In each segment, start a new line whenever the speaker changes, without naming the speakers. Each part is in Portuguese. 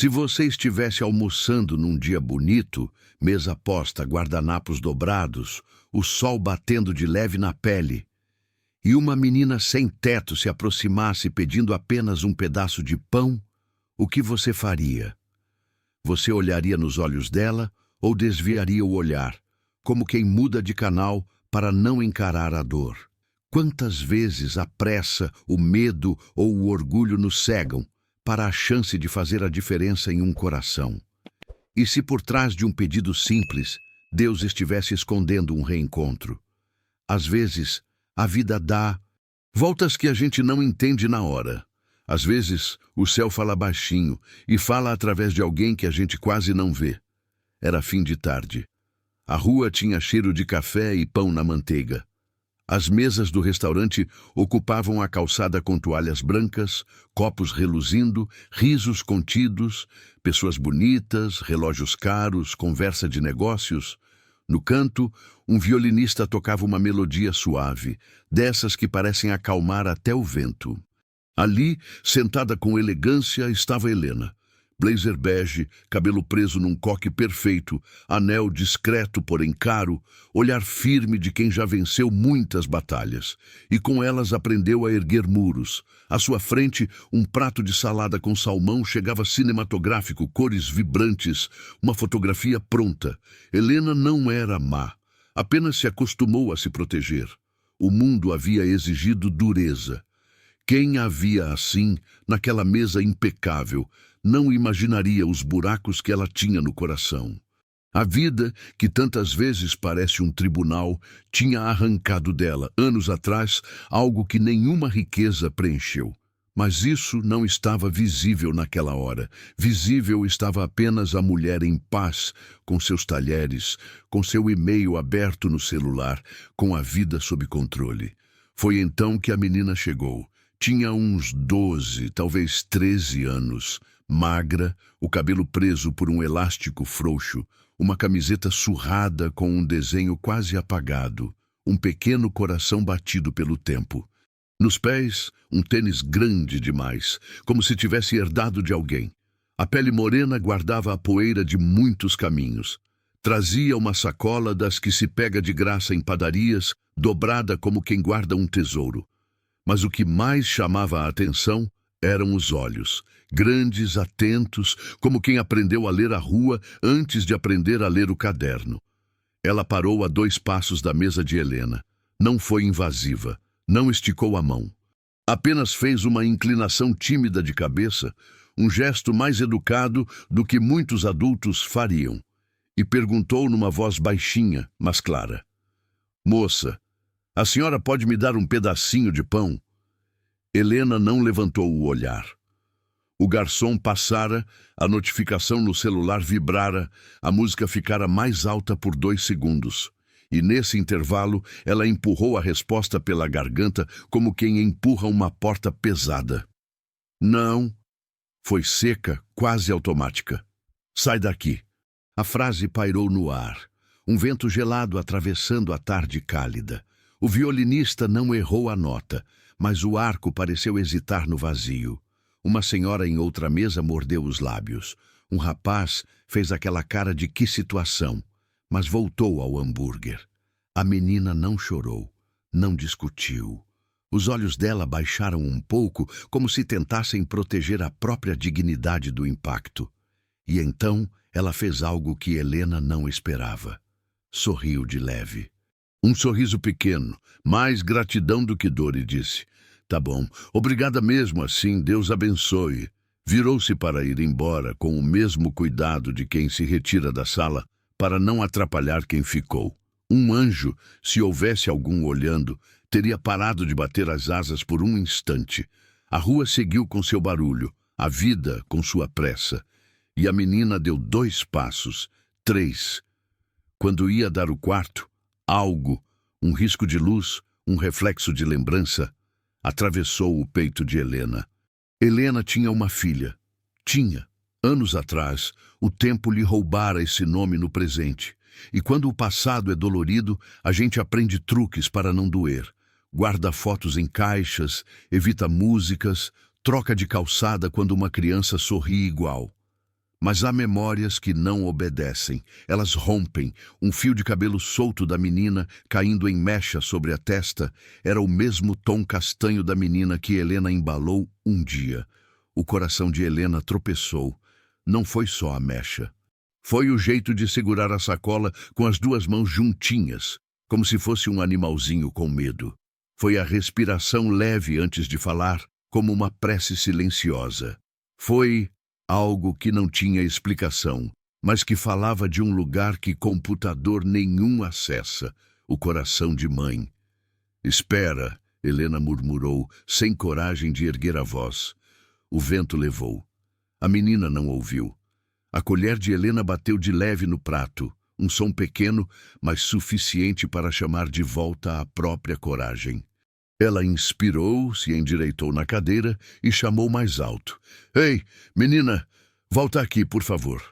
Se você estivesse almoçando num dia bonito, mesa posta, guardanapos dobrados, o sol batendo de leve na pele, e uma menina sem teto se aproximasse pedindo apenas um pedaço de pão, o que você faria? Você olharia nos olhos dela ou desviaria o olhar, como quem muda de canal para não encarar a dor? Quantas vezes a pressa, o medo ou o orgulho nos cegam para a chance de fazer a diferença em um coração? E se por trás de um pedido simples, Deus estivesse escondendo um reencontro? Às vezes, a vida dá voltas que a gente não entende na hora. Às vezes, o céu fala baixinho e fala através de alguém que a gente quase não vê. Era fim de tarde. A rua tinha cheiro de café e pão na manteiga. As mesas do restaurante ocupavam a calçada com toalhas brancas, copos reluzindo, risos contidos, pessoas bonitas, relógios caros, conversa de negócios. No canto, um violinista tocava uma melodia suave, dessas que parecem acalmar até o vento. Ali, sentada com elegância, estava Helena. Blazer bege, cabelo preso num coque perfeito, anel discreto porém caro, olhar firme de quem já venceu muitas batalhas. E com elas aprendeu a erguer muros. À sua frente, um prato de salada com salmão chegava cinematográfico, cores vibrantes, uma fotografia pronta. Helena não era má, apenas se acostumou a se proteger. O mundo havia exigido dureza. Quem a via assim, naquela mesa impecável, não imaginaria os buracos que ela tinha no coração. A vida, que tantas vezes parece um tribunal, tinha arrancado dela, anos atrás, algo que nenhuma riqueza preencheu. Mas isso não estava visível naquela hora. Visível estava apenas a mulher em paz, com seus talheres, com seu e-mail aberto no celular, com a vida sob controle. Foi então que a menina chegou. Tinha uns 12, talvez 13 anos, magra, o cabelo preso por um elástico frouxo, uma camiseta surrada com um desenho quase apagado, um pequeno coração batido pelo tempo. Nos pés, um tênis grande demais, como se tivesse herdado de alguém. A pele morena guardava a poeira de muitos caminhos. Trazia uma sacola das que se pega de graça em padarias, dobrada como quem guarda um tesouro. Mas o que mais chamava a atenção eram os olhos, grandes, atentos, como quem aprendeu a ler a rua antes de aprender a ler o caderno. Ela parou a 2 passos da mesa de Helena. Não foi invasiva, não esticou a mão. Apenas fez uma inclinação tímida de cabeça, um gesto mais educado do que muitos adultos fariam, e perguntou numa voz baixinha, mas clara: "Moça, a senhora pode me dar um pedacinho de pão?" Helena não levantou o olhar. O garçom passara, a notificação no celular vibrara, a música ficara mais alta por 2 segundos. E nesse intervalo, ela empurrou a resposta pela garganta como quem empurra uma porta pesada. "Não." Foi seca, quase automática. "Sai daqui." A frase pairou no ar, um vento gelado atravessando a tarde cálida. O violinista não errou a nota, mas o arco pareceu hesitar no vazio. Uma senhora em outra mesa mordeu os lábios. Um rapaz fez aquela cara de que situação, mas voltou ao hambúrguer. A menina não chorou, não discutiu. Os olhos dela baixaram um pouco, como se tentassem proteger a própria dignidade do impacto. E então ela fez algo que Helena não esperava. Sorriu de leve. Um sorriso pequeno, mais gratidão do que dor, e disse: "Tá bom, obrigada mesmo assim, Deus abençoe." Virou-se para ir embora com o mesmo cuidado de quem se retira da sala para não atrapalhar quem ficou. Um anjo, se houvesse algum olhando, teria parado de bater as asas por um instante. A rua seguiu com seu barulho, a vida com sua pressa. E a menina deu 2 passos, 3. Quando ia dar o quarto, algo, um risco de luz, um reflexo de lembrança, atravessou o peito de Helena. Helena tinha uma filha. Tinha. Anos atrás, o tempo lhe roubara esse nome no presente. E quando o passado é dolorido, a gente aprende truques para não doer. Guarda fotos em caixas, evita músicas, troca de calçada quando uma criança sorri igual. Mas há memórias que não obedecem. Elas rompem. Um fio de cabelo solto da menina, caindo em mecha sobre a testa, era o mesmo tom castanho da menina que Helena embalou um dia. O coração de Helena tropeçou. Não foi só a mecha. Foi o jeito de segurar a sacola com as duas mãos juntinhas, como se fosse um animalzinho com medo. Foi a respiração leve antes de falar, como uma prece silenciosa. Foi algo que não tinha explicação, mas que falava de um lugar que computador nenhum acessa, o coração de mãe. Espera, Helena murmurou, sem coragem de erguer a voz. O vento levou. A menina não ouviu. A colher de Helena bateu de leve no prato, um som pequeno, mas suficiente para chamar de volta a própria coragem. Ela inspirou, se endireitou na cadeira e chamou mais alto. Ei, menina, volta aqui, por favor.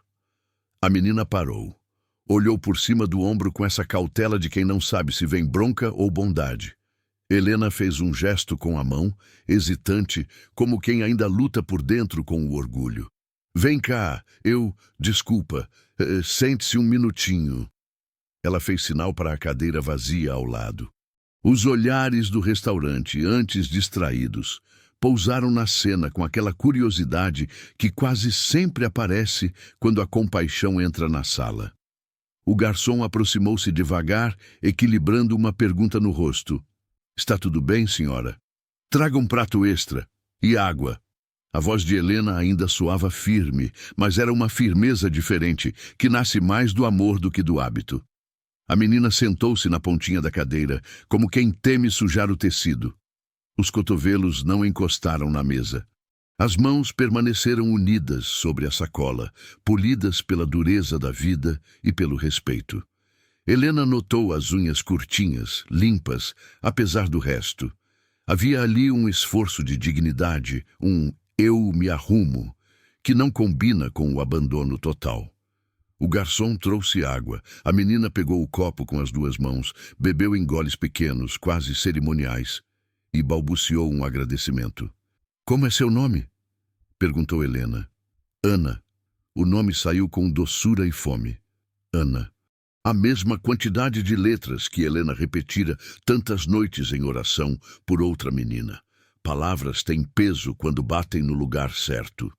A menina parou. Olhou por cima do ombro com essa cautela de quem não sabe se vem bronca ou bondade. Helena fez um gesto com a mão, hesitante, como quem ainda luta por dentro com o orgulho. Vem cá, desculpa, sente-se um minutinho. Ela fez sinal para a cadeira vazia ao lado. Os olhares do restaurante, antes distraídos, pousaram na cena com aquela curiosidade que quase sempre aparece quando a compaixão entra na sala. O garçom aproximou-se devagar, equilibrando uma pergunta no rosto. Está tudo bem, senhora? Traga um prato extra. E água. A voz de Helena ainda soava firme, mas era uma firmeza diferente, que nasce mais do amor do que do hábito. A menina sentou-se na pontinha da cadeira, como quem teme sujar o tecido. Os cotovelos não encostaram na mesa. As mãos permaneceram unidas sobre a sacola, polidas pela dureza da vida e pelo respeito. Helena notou as unhas curtinhas, limpas, apesar do resto. Havia ali um esforço de dignidade, um eu me arrumo, que não combina com o abandono total. O garçom trouxe água. A menina pegou o copo com as duas mãos, bebeu em goles pequenos, quase cerimoniais, e balbuciou um agradecimento. Como é seu nome? Perguntou Helena. Ana. O nome saiu com doçura e fome. Ana. A mesma quantidade de letras que Helena repetira tantas noites em oração por outra menina. Palavras têm peso quando batem no lugar certo.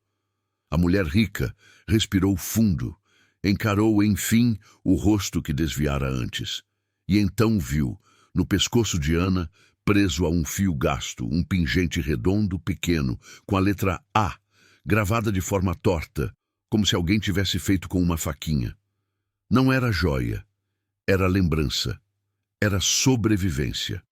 A mulher rica respirou fundo, encarou, enfim, o rosto que desviara antes. E então viu, no pescoço de Ana, preso a um fio gasto, um pingente redondo, pequeno, com a letra A, gravada de forma torta, como se alguém tivesse feito com uma faquinha. Não era joia, era lembrança, era sobrevivência.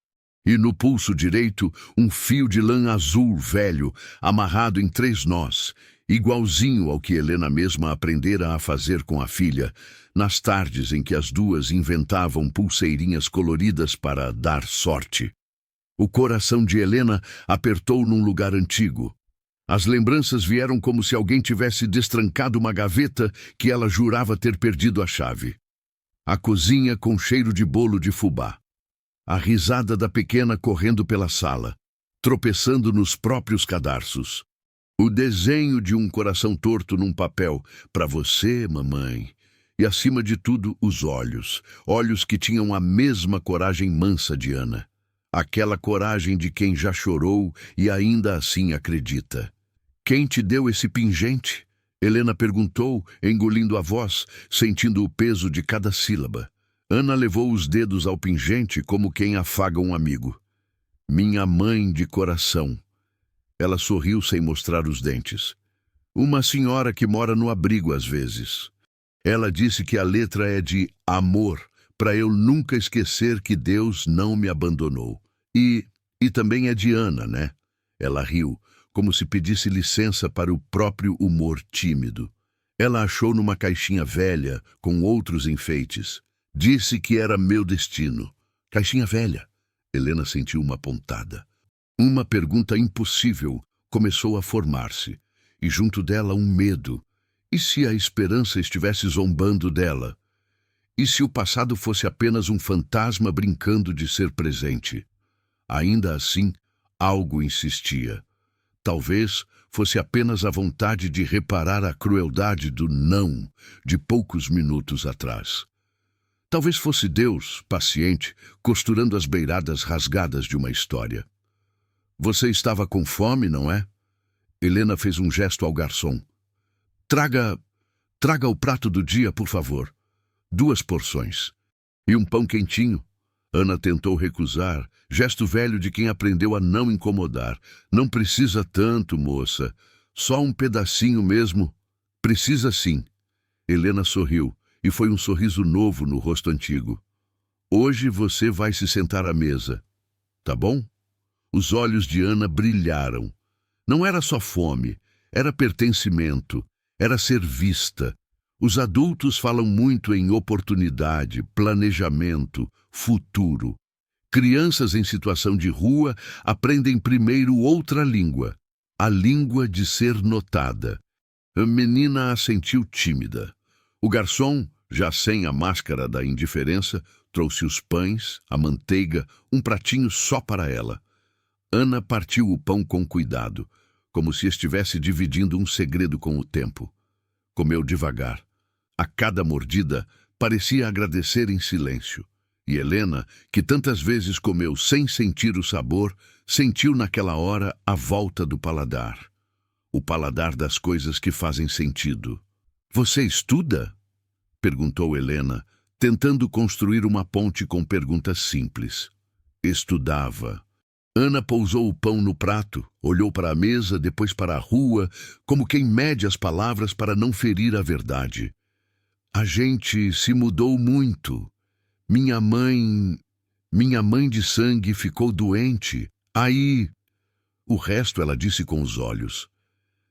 E no pulso direito, um fio de lã azul velho, amarrado em 3 nós, igualzinho ao que Helena mesma aprendera a fazer com a filha, nas tardes em que as duas inventavam pulseirinhas coloridas para dar sorte. O coração de Helena apertou num lugar antigo. As lembranças vieram como se alguém tivesse destrancado uma gaveta que ela jurava ter perdido a chave. A cozinha com cheiro de bolo de fubá. A risada da pequena correndo pela sala, tropeçando nos próprios cadarços. O desenho de um coração torto num papel, para você, mamãe. E, acima de tudo, os olhos. Olhos que tinham a mesma coragem mansa de Ana. Aquela coragem de quem já chorou e ainda assim acredita. Quem te deu esse pingente? Helena perguntou, engolindo a voz, sentindo o peso de cada sílaba. Ana levou os dedos ao pingente como quem afaga um amigo. Minha mãe de coração. Ela sorriu sem mostrar os dentes. Uma senhora que mora no abrigo às vezes. Ela disse que a letra é de amor, para eu nunca esquecer que Deus não me abandonou. E também é de Ana, né? Ela riu, como se pedisse licença para o próprio humor tímido. Ela achou numa caixinha velha, com outros enfeites. Disse que era meu destino. Caixinha velha. Helena sentiu uma pontada. Uma pergunta impossível começou a formar-se, e junto dela um medo. E se a esperança estivesse zombando dela? E se o passado fosse apenas um fantasma brincando de ser presente? Ainda assim, algo insistia. Talvez fosse apenas a vontade de reparar a crueldade do não de poucos minutos atrás. Talvez fosse Deus, paciente, costurando as beiradas rasgadas de uma história. Você estava com fome, não é? Helena fez um gesto ao garçom. Traga o prato do dia, por favor. 2 porções. E um pão quentinho. Ana tentou recusar, gesto velho de quem aprendeu a não incomodar. Não precisa tanto, moça. Só um pedacinho mesmo. Precisa sim. Helena sorriu, e foi um sorriso novo no rosto antigo. Hoje você vai se sentar à mesa. Tá bom? Os olhos de Ana brilharam. Não era só fome, era pertencimento, era ser vista. Os adultos falam muito em oportunidade, planejamento, futuro. Crianças em situação de rua aprendem primeiro outra língua, a língua de ser notada. A menina a sentiu tímida. O garçom, já sem a máscara da indiferença, trouxe os pães, a manteiga, um pratinho só para ela. Ana partiu o pão com cuidado, como se estivesse dividindo um segredo com o tempo. Comeu devagar. A cada mordida, parecia agradecer em silêncio. E Helena, que tantas vezes comeu sem sentir o sabor, sentiu naquela hora a volta do paladar. O paladar das coisas que fazem sentido. Você estuda? Perguntou Helena, tentando construir uma ponte com perguntas simples. Estudava. Ana pousou o pão no prato, olhou para a mesa, depois para a rua, como quem mede as palavras para não ferir a verdade. A gente se mudou muito. Minha mãe de sangue ficou doente. Aí, o resto ela disse com os olhos.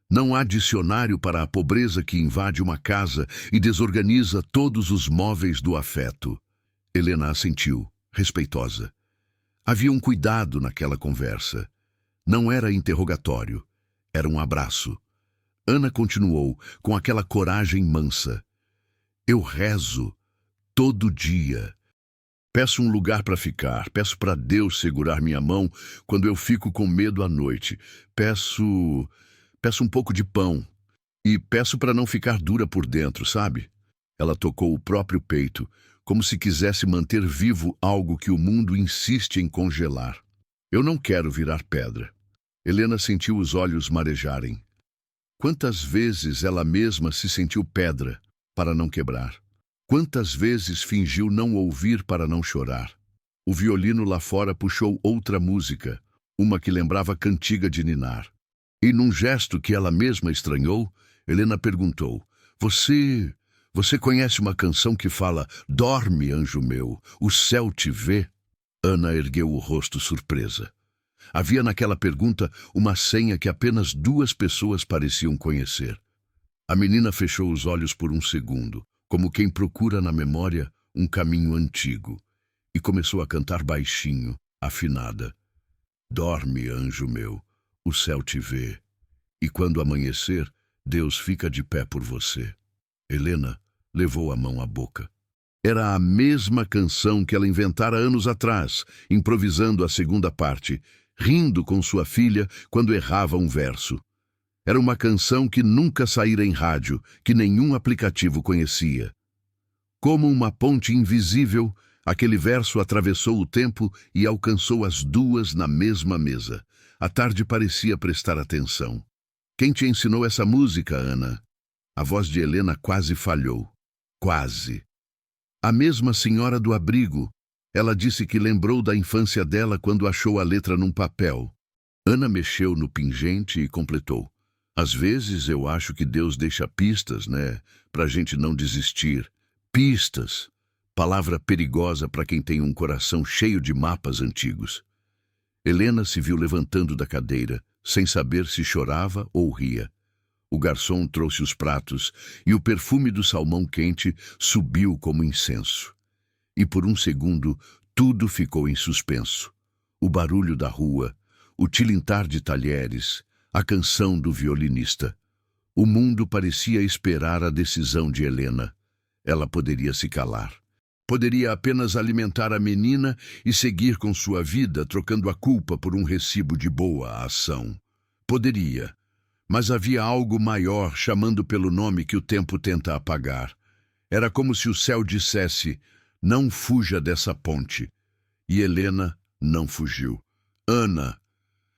Não há dicionário para a pobreza que invade uma casa e desorganiza todos os móveis do afeto. Helena assentiu, respeitosa. Havia um cuidado naquela conversa. Não era interrogatório, era um abraço. Ana continuou, com aquela coragem mansa. Eu rezo todo dia. Peço um lugar para ficar, peço para Deus segurar minha mão quando eu fico com medo à noite. Peço um pouco de pão e peço para não ficar dura por dentro, sabe? Ela tocou o próprio peito, como se quisesse manter vivo algo que o mundo insiste em congelar. Eu não quero virar pedra. Helena sentiu os olhos marejarem. Quantas vezes ela mesma se sentiu pedra para não quebrar? Quantas vezes fingiu não ouvir para não chorar? O violino lá fora puxou outra música, uma que lembrava cantiga de ninar. E num gesto que ela mesma estranhou, Helena perguntou, Você conhece uma canção que fala Dorme, anjo meu, o céu te vê? Ana ergueu o rosto surpresa. Havia naquela pergunta uma senha que apenas 2 pessoas pareciam conhecer. A menina fechou os olhos por um segundo, como quem procura na memória um caminho antigo, e começou a cantar baixinho, afinada. Dorme, anjo meu, o céu te vê, e quando amanhecer, Deus fica de pé por você. Helena levou a mão à boca. Era a mesma canção que ela inventara anos atrás, improvisando a segunda parte, rindo com sua filha quando errava um verso. Era uma canção que nunca saíra em rádio, que nenhum aplicativo conhecia. Como uma ponte invisível, aquele verso atravessou o tempo e alcançou as 2 na mesma mesa. A tarde parecia prestar atenção. Quem te ensinou essa música, Ana? A voz de Helena quase falhou. Quase. A mesma senhora do abrigo. Ela disse que lembrou da infância dela quando achou a letra num papel. Ana mexeu no pingente e completou. Às vezes eu acho que Deus deixa pistas, né? Pra gente não desistir. Pistas. Palavra perigosa para quem tem um coração cheio de mapas antigos. Helena se viu levantando da cadeira, sem saber se chorava ou ria. O garçom trouxe os pratos e o perfume do salmão quente subiu como incenso. E por um segundo, tudo ficou em suspenso. O barulho da rua, o tilintar de talheres, a canção do violinista. O mundo parecia esperar a decisão de Helena. Ela poderia se calar. Poderia apenas alimentar a menina e seguir com sua vida, trocando a culpa por um recibo de boa ação. Poderia, mas havia algo maior chamando pelo nome que o tempo tenta apagar. Era como se o céu dissesse: não fuja dessa ponte. E Helena não fugiu. Ana.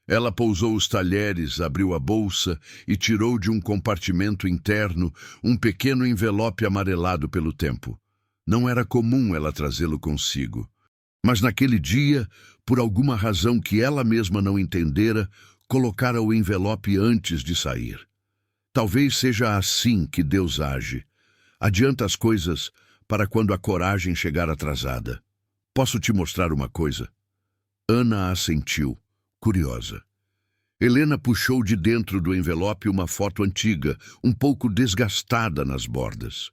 Ela pousou os talheres, abriu a bolsa e tirou de um compartimento interno um pequeno envelope amarelado pelo tempo. Não era comum ela trazê-lo consigo. Mas naquele dia, por alguma razão que ela mesma não entendera, colocara o envelope antes de sair. Talvez seja assim que Deus age. Adianta as coisas para quando a coragem chegar atrasada. Posso te mostrar uma coisa? Ana assentiu, curiosa. Helena puxou de dentro do envelope uma foto antiga, um pouco desgastada nas bordas.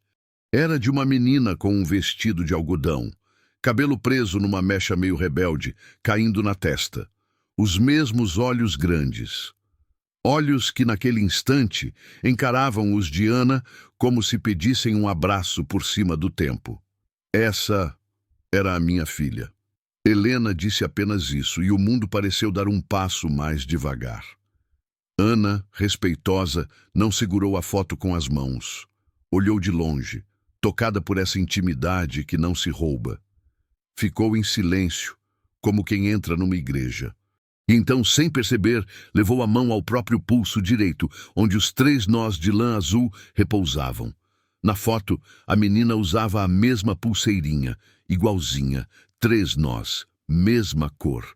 Era de uma menina com um vestido de algodão, cabelo preso numa mecha meio rebelde, caindo na testa. Os mesmos olhos grandes. Olhos que naquele instante encaravam os de Ana como se pedissem um abraço por cima do tempo. Essa era a minha filha. Helena disse apenas isso, e o mundo pareceu dar um passo mais devagar. Ana, respeitosa, não segurou a foto com as mãos. Olhou de longe, tocada por essa intimidade que não se rouba. Ficou em silêncio, como quem entra numa igreja. E então, sem perceber, levou a mão ao próprio pulso direito, onde os 3 nós de lã azul repousavam. Na foto, a menina usava a mesma pulseirinha, igualzinha, 3 nós, mesma cor.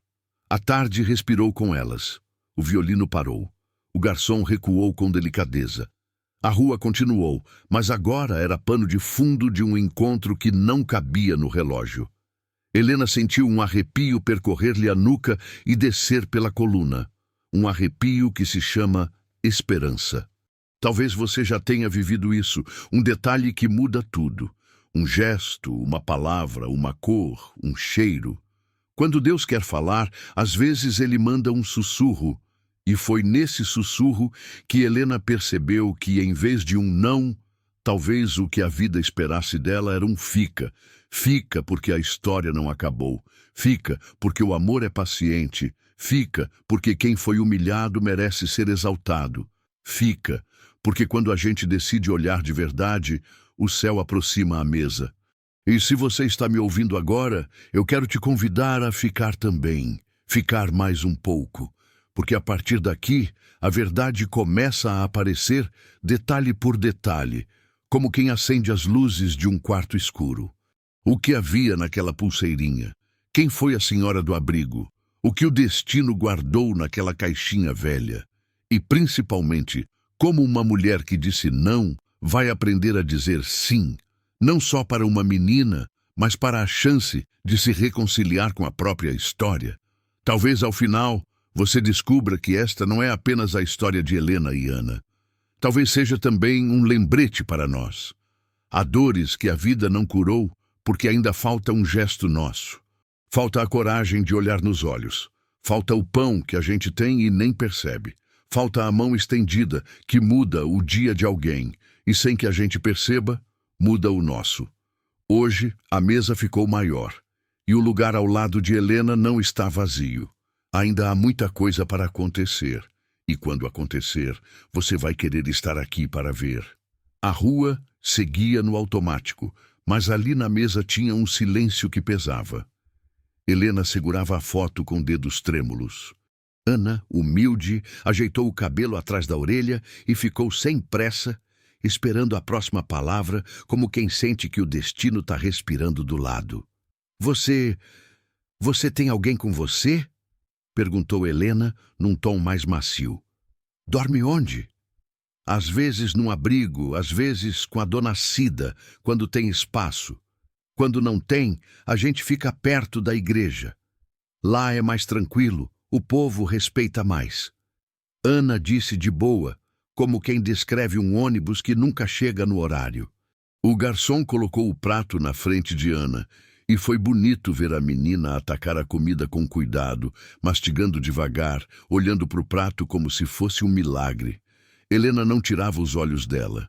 A tarde respirou com elas. O violino parou. O garçom recuou com delicadeza. A rua continuou, mas agora era pano de fundo de um encontro que não cabia no relógio. Helena sentiu um arrepio percorrer-lhe a nuca e descer pela coluna. Um arrepio que se chama esperança. Talvez você já tenha vivido isso, um detalhe que muda tudo. Um gesto, uma palavra, uma cor, um cheiro. Quando Deus quer falar, às vezes ele manda um sussurro. E foi nesse sussurro que Helena percebeu que, em vez de um não, talvez o que a vida esperasse dela era um fica. Fica porque a história não acabou. Fica porque o amor é paciente. Fica porque quem foi humilhado merece ser exaltado. Fica porque quando a gente decide olhar de verdade, o céu aproxima a mesa. E se você está me ouvindo agora, eu quero te convidar a ficar também. Ficar mais um pouco. Porque a partir daqui, a verdade começa a aparecer detalhe por detalhe, como quem acende as luzes de um quarto escuro. O que havia naquela pulseirinha? Quem foi a senhora do abrigo? O que o destino guardou naquela caixinha velha? E, principalmente, como uma mulher que disse não vai aprender a dizer sim, não só para uma menina, mas para a chance de se reconciliar com a própria história. Talvez, ao final, você descubra que esta não é apenas a história de Helena e Ana. Talvez seja também um lembrete para nós. Há dores que a vida não curou porque ainda falta um gesto nosso. Falta a coragem de olhar nos olhos. Falta o pão que a gente tem e nem percebe. Falta a mão estendida que muda o dia de alguém e, sem que a gente perceba, muda o nosso. Hoje, a mesa ficou maior e o lugar ao lado de Helena não está vazio. Ainda há muita coisa para acontecer. E quando acontecer, você vai querer estar aqui para ver. A rua seguia no automático, mas ali na mesa tinha um silêncio que pesava. Helena segurava a foto com dedos trêmulos. Ana, humilde, ajeitou o cabelo atrás da orelha e ficou sem pressa, esperando a próxima palavra, como quem sente que o destino está respirando do lado. Você tem alguém com você? Perguntou Helena, num tom mais macio. Dorme onde? Às vezes num abrigo, às vezes com a dona Cida, quando tem espaço. Quando não tem, a gente fica perto da igreja. Lá é mais tranquilo, o povo respeita mais. Ana disse de boa, como quem descreve um ônibus que nunca chega no horário. O garçom colocou o prato na frente de Ana, e foi bonito ver a menina atacar a comida com cuidado, mastigando devagar, olhando para o prato como se fosse um milagre. Helena não tirava os olhos dela.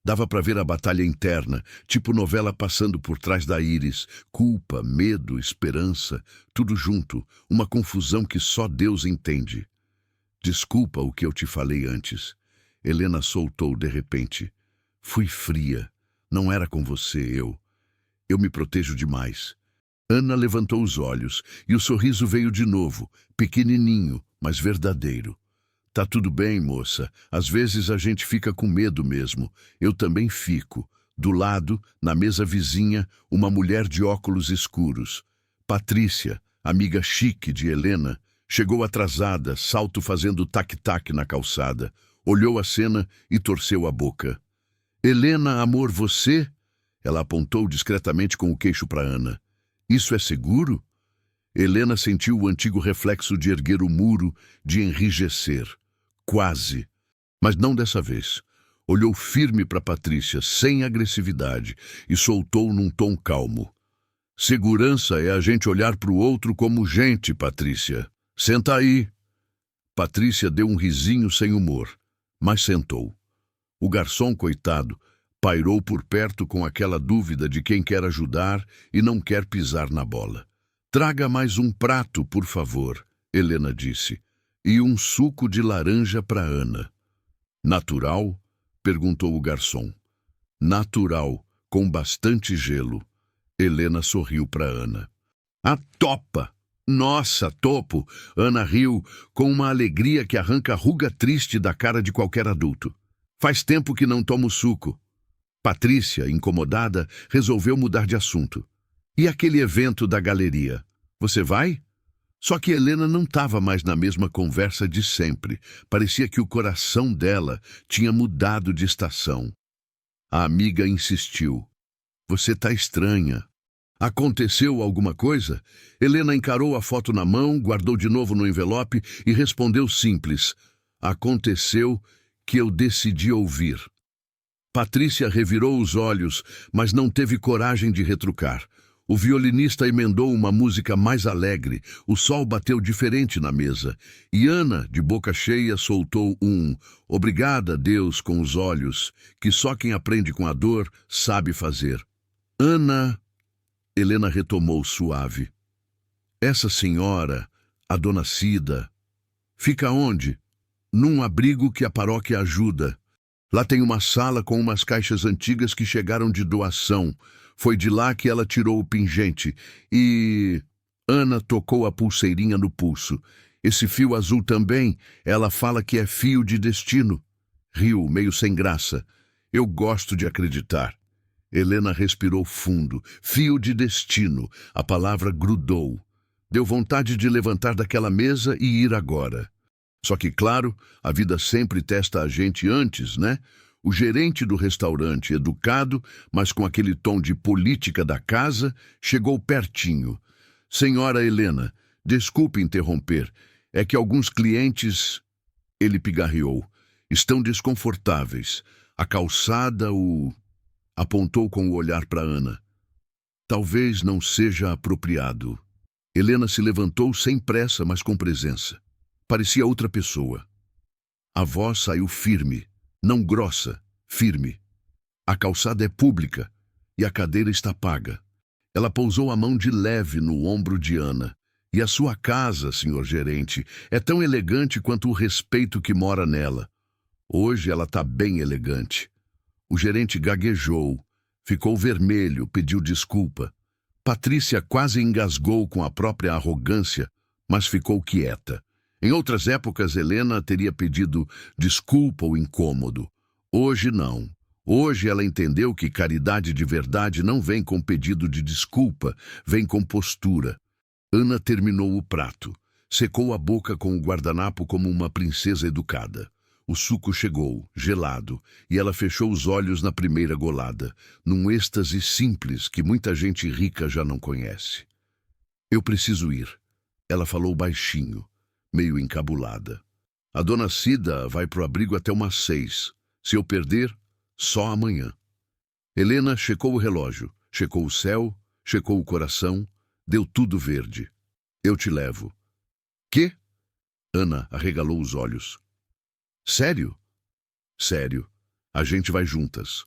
Dava para ver a batalha interna, tipo novela passando por trás da íris. Culpa, medo, esperança, tudo junto, uma confusão que só Deus entende. Desculpa o que eu te falei antes. Helena soltou de repente. Fui fria. Não era com você, Eu me protejo demais. Ana levantou os olhos e o sorriso veio de novo, pequenininho, mas verdadeiro. Tá tudo bem, moça. Às vezes a gente fica com medo mesmo. Eu também fico. Do lado, na mesa vizinha, uma mulher de óculos escuros. Patrícia, amiga chique de Helena, chegou atrasada, salto fazendo tac-tac na calçada. Olhou a cena e torceu a boca. Helena, amor, você? Ela apontou discretamente com o queixo para Ana. Isso é seguro? Helena sentiu o antigo reflexo de erguer o muro, de enrijecer. Quase. Mas não dessa vez. Olhou firme para Patrícia, sem agressividade, e soltou num tom calmo. Segurança é a gente olhar para o outro como gente, Patrícia. Senta aí. Patrícia deu um risinho sem humor, mas sentou. O garçom, coitado, pairou por perto com aquela dúvida de quem quer ajudar e não quer pisar na bola. Traga mais um prato, por favor, Helena disse, e um suco de laranja para Ana. Natural? Perguntou o garçom. Natural, com bastante gelo. Helena sorriu para Ana. A topa! Nossa, topo! Ana riu com uma alegria que arranca a ruga triste da cara de qualquer adulto. Faz tempo que não tomo suco. Patrícia, incomodada, resolveu mudar de assunto. E aquele evento da galeria? Você vai? Só que Helena não estava mais na mesma conversa de sempre. Parecia que o coração dela tinha mudado de estação. A amiga insistiu. Você tá estranha. Aconteceu alguma coisa? Helena encarou a foto na mão, guardou de novo no envelope e respondeu simples. Aconteceu que eu decidi ouvir. Patrícia revirou os olhos, mas não teve coragem de retrucar. O violinista emendou uma música mais alegre, o sol bateu diferente na mesa, e Ana, de boca cheia, soltou um "Obrigada, Deus", com os olhos, que só quem aprende com a dor sabe fazer. Ana, Helena retomou suave. Essa senhora, a dona Cida, fica onde? Num abrigo que a paróquia ajuda. Lá tem uma sala com umas caixas antigas que chegaram de doação. Foi de lá que ela tirou o pingente e... Ana tocou a pulseirinha no pulso. Esse fio azul também, ela fala que é fio de destino. Riu, meio sem graça. Eu gosto de acreditar. Helena respirou fundo. Fio de destino. A palavra grudou. Deu vontade de levantar daquela mesa e ir agora. Só que, claro, a vida sempre testa a gente antes, né? O gerente do restaurante, educado, mas com aquele tom de política da casa, chegou pertinho. Senhora Helena, desculpe interromper, é que alguns clientes... Ele pigarreou. Estão desconfortáveis. A calçada, Apontou com o olhar para Ana. Talvez não seja apropriado. Helena se levantou sem pressa, mas com presença. Parecia outra pessoa. A voz saiu firme, não grossa, firme. A calçada é pública e a cadeira está paga. Ela pousou a mão de leve no ombro de Ana. E a sua casa, senhor gerente, é tão elegante quanto o respeito que mora nela. Hoje ela está bem elegante. O gerente gaguejou, ficou vermelho, pediu desculpa. Patrícia quase engasgou com a própria arrogância, mas ficou quieta. Em outras épocas, Helena teria pedido desculpa ou incômodo. Hoje, não. Hoje ela entendeu que caridade de verdade não vem com pedido de desculpa, vem com postura. Ana terminou o prato. Secou a boca com o guardanapo como uma princesa educada. O suco chegou, gelado, e ela fechou os olhos na primeira golada, num êxtase simples que muita gente rica já não conhece. Eu preciso ir. Ela falou baixinho, meio encabulada. A dona Cida vai pro abrigo até umas 6. Se eu perder, só amanhã. Helena checou o relógio, checou o céu, checou o coração, deu tudo verde. Eu te levo. Quê? Ana arregalou os olhos. Sério? Sério. A gente vai juntas.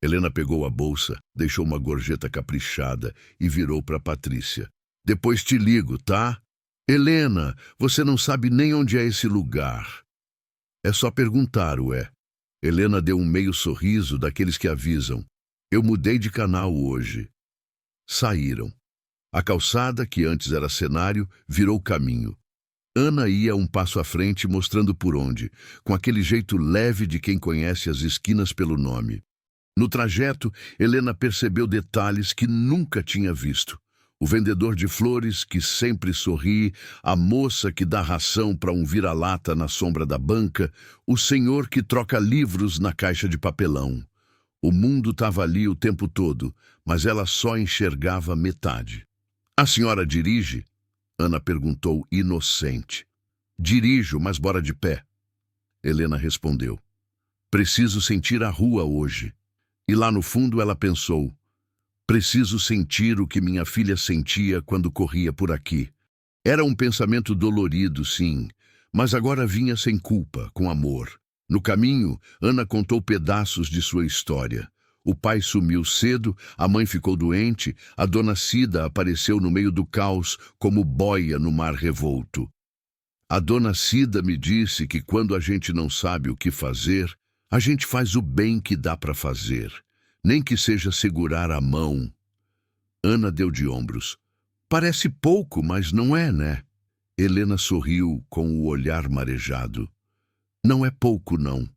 Helena pegou a bolsa, deixou uma gorjeta caprichada e virou para Patrícia. Depois te ligo, tá? Helena, você não sabe nem onde é esse lugar. É só perguntar, ué. Helena deu um meio sorriso daqueles que avisam. Eu mudei de canal hoje. Saíram. A calçada, que antes era cenário, virou caminho. Ana ia um passo à frente, mostrando por onde, com aquele jeito leve de quem conhece as esquinas pelo nome. No trajeto, Helena percebeu detalhes que nunca tinha visto. O vendedor de flores que sempre sorri, a moça que dá ração para um vira-lata na sombra da banca, o senhor que troca livros na caixa de papelão. O mundo estava ali o tempo todo, mas ela só enxergava metade. A senhora dirige? Ana perguntou, inocente. Dirijo, mas bora de pé. Helena respondeu. Preciso sentir a rua hoje. E lá no fundo ela pensou. Preciso sentir o que minha filha sentia quando corria por aqui. Era um pensamento dolorido, sim, mas agora vinha sem culpa, com amor. No caminho, Ana contou pedaços de sua história. O pai sumiu cedo, a mãe ficou doente, a dona Cida apareceu no meio do caos como boia no mar revolto. A dona Cida me disse que quando a gente não sabe o que fazer, a gente faz o bem que dá para fazer. Nem que seja segurar a mão. Ana deu de ombros. Parece pouco, mas não é, né? Helena sorriu com o olhar marejado. Não é pouco, não.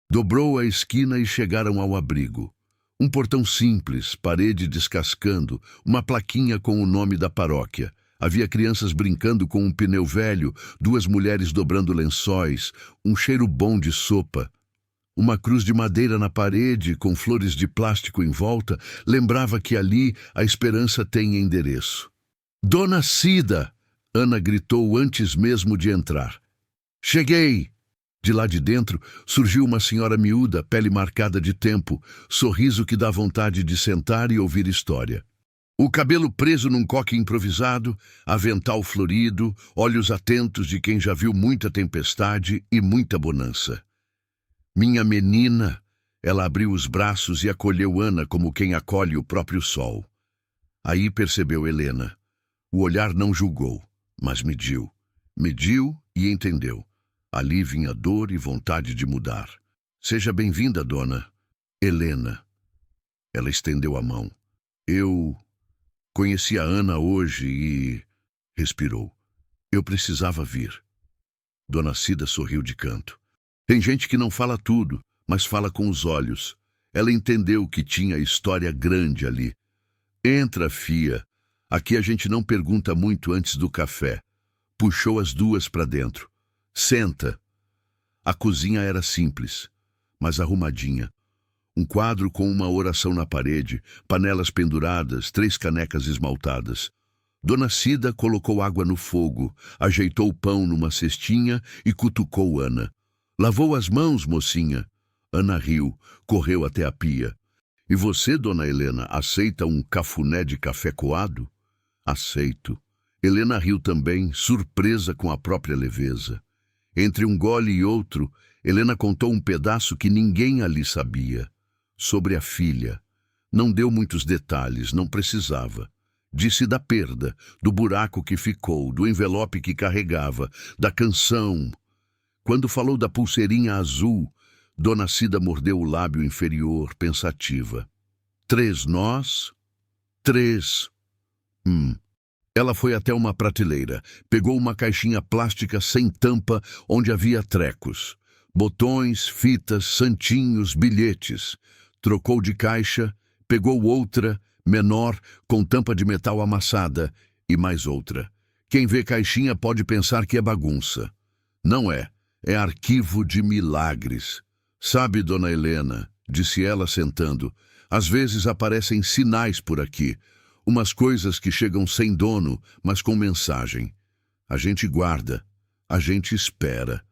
Dobrou a esquina e chegaram ao abrigo. Um portão simples, parede descascando, uma plaquinha com o nome da paróquia. Havia crianças brincando com um pneu velho, duas mulheres dobrando lençóis, um cheiro bom de sopa. Uma cruz de madeira na parede, com flores de plástico em volta, lembrava que ali a esperança tem endereço. Dona Cida! Ana gritou antes mesmo de entrar. Cheguei! De lá de dentro surgiu uma senhora miúda, pele marcada de tempo, sorriso que dá vontade de sentar e ouvir história. O cabelo preso num coque improvisado, avental florido, olhos atentos de quem já viu muita tempestade e muita bonança. Minha menina, ela abriu os braços e acolheu Ana como quem acolhe o próprio sol. Aí percebeu Helena. O olhar não julgou, mas mediu. Mediu e entendeu. Ali vinha dor e vontade de mudar. Seja bem-vinda, dona Helena. Ela estendeu a mão. Eu conheci a Ana hoje e... respirou. Eu precisava vir. Dona Cida sorriu de canto. Tem gente que não fala tudo, mas fala com os olhos. Ela entendeu que tinha história grande ali. Entra, fia. Aqui a gente não pergunta muito antes do café. Puxou as duas para dentro. Senta. A cozinha era simples, mas arrumadinha. Um quadro com uma oração na parede, panelas penduradas, 3 canecas esmaltadas. Dona Cida colocou água no fogo, ajeitou o pão numa cestinha e cutucou Ana. Lavou as mãos, mocinha. Ana riu, correu até a pia. E você, dona Helena, aceita um cafuné de café coado? Aceito. Helena riu também, surpresa com a própria leveza. Entre um gole e outro, Helena contou um pedaço que ninguém ali sabia. Sobre a filha. Não deu muitos detalhes, não precisava. Disse da perda, do buraco que ficou, do envelope que carregava, da canção. Quando falou da pulseirinha azul, Dona Cida mordeu o lábio inferior, pensativa. 3 nós? 3. Ela foi até uma prateleira, pegou uma caixinha plástica sem tampa onde havia trecos. Botões, fitas, santinhos, bilhetes. Trocou de caixa, pegou outra, menor, com tampa de metal amassada, e mais outra. Quem vê caixinha pode pensar que é bagunça. Não é. É arquivo de milagres. Sabe, dona Helena, disse ela sentando, às vezes aparecem sinais por aqui. Umas coisas que chegam sem dono, mas com mensagem. A gente guarda. A gente espera.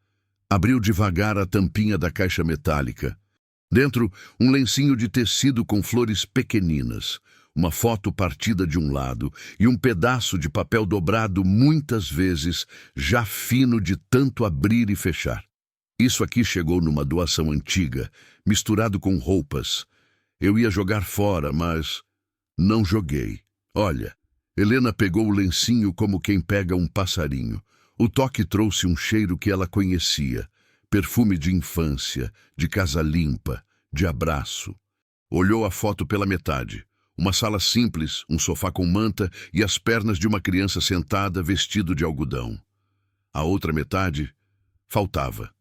Abriu devagar a tampinha da caixa metálica. Dentro, um lencinho de tecido com flores pequeninas, uma foto partida de um lado e um pedaço de papel dobrado muitas vezes, já fino de tanto abrir e fechar. Isso aqui chegou numa doação antiga, misturado com roupas. Eu ia jogar fora, mas não joguei. Olha, Helena pegou o lencinho como quem pega um passarinho. O toque trouxe um cheiro que ela conhecia. Perfume de infância, de casa limpa, de abraço. Olhou a foto pela metade. Uma sala simples, um sofá com manta e as pernas de uma criança sentada vestido de algodão. A outra metade faltava.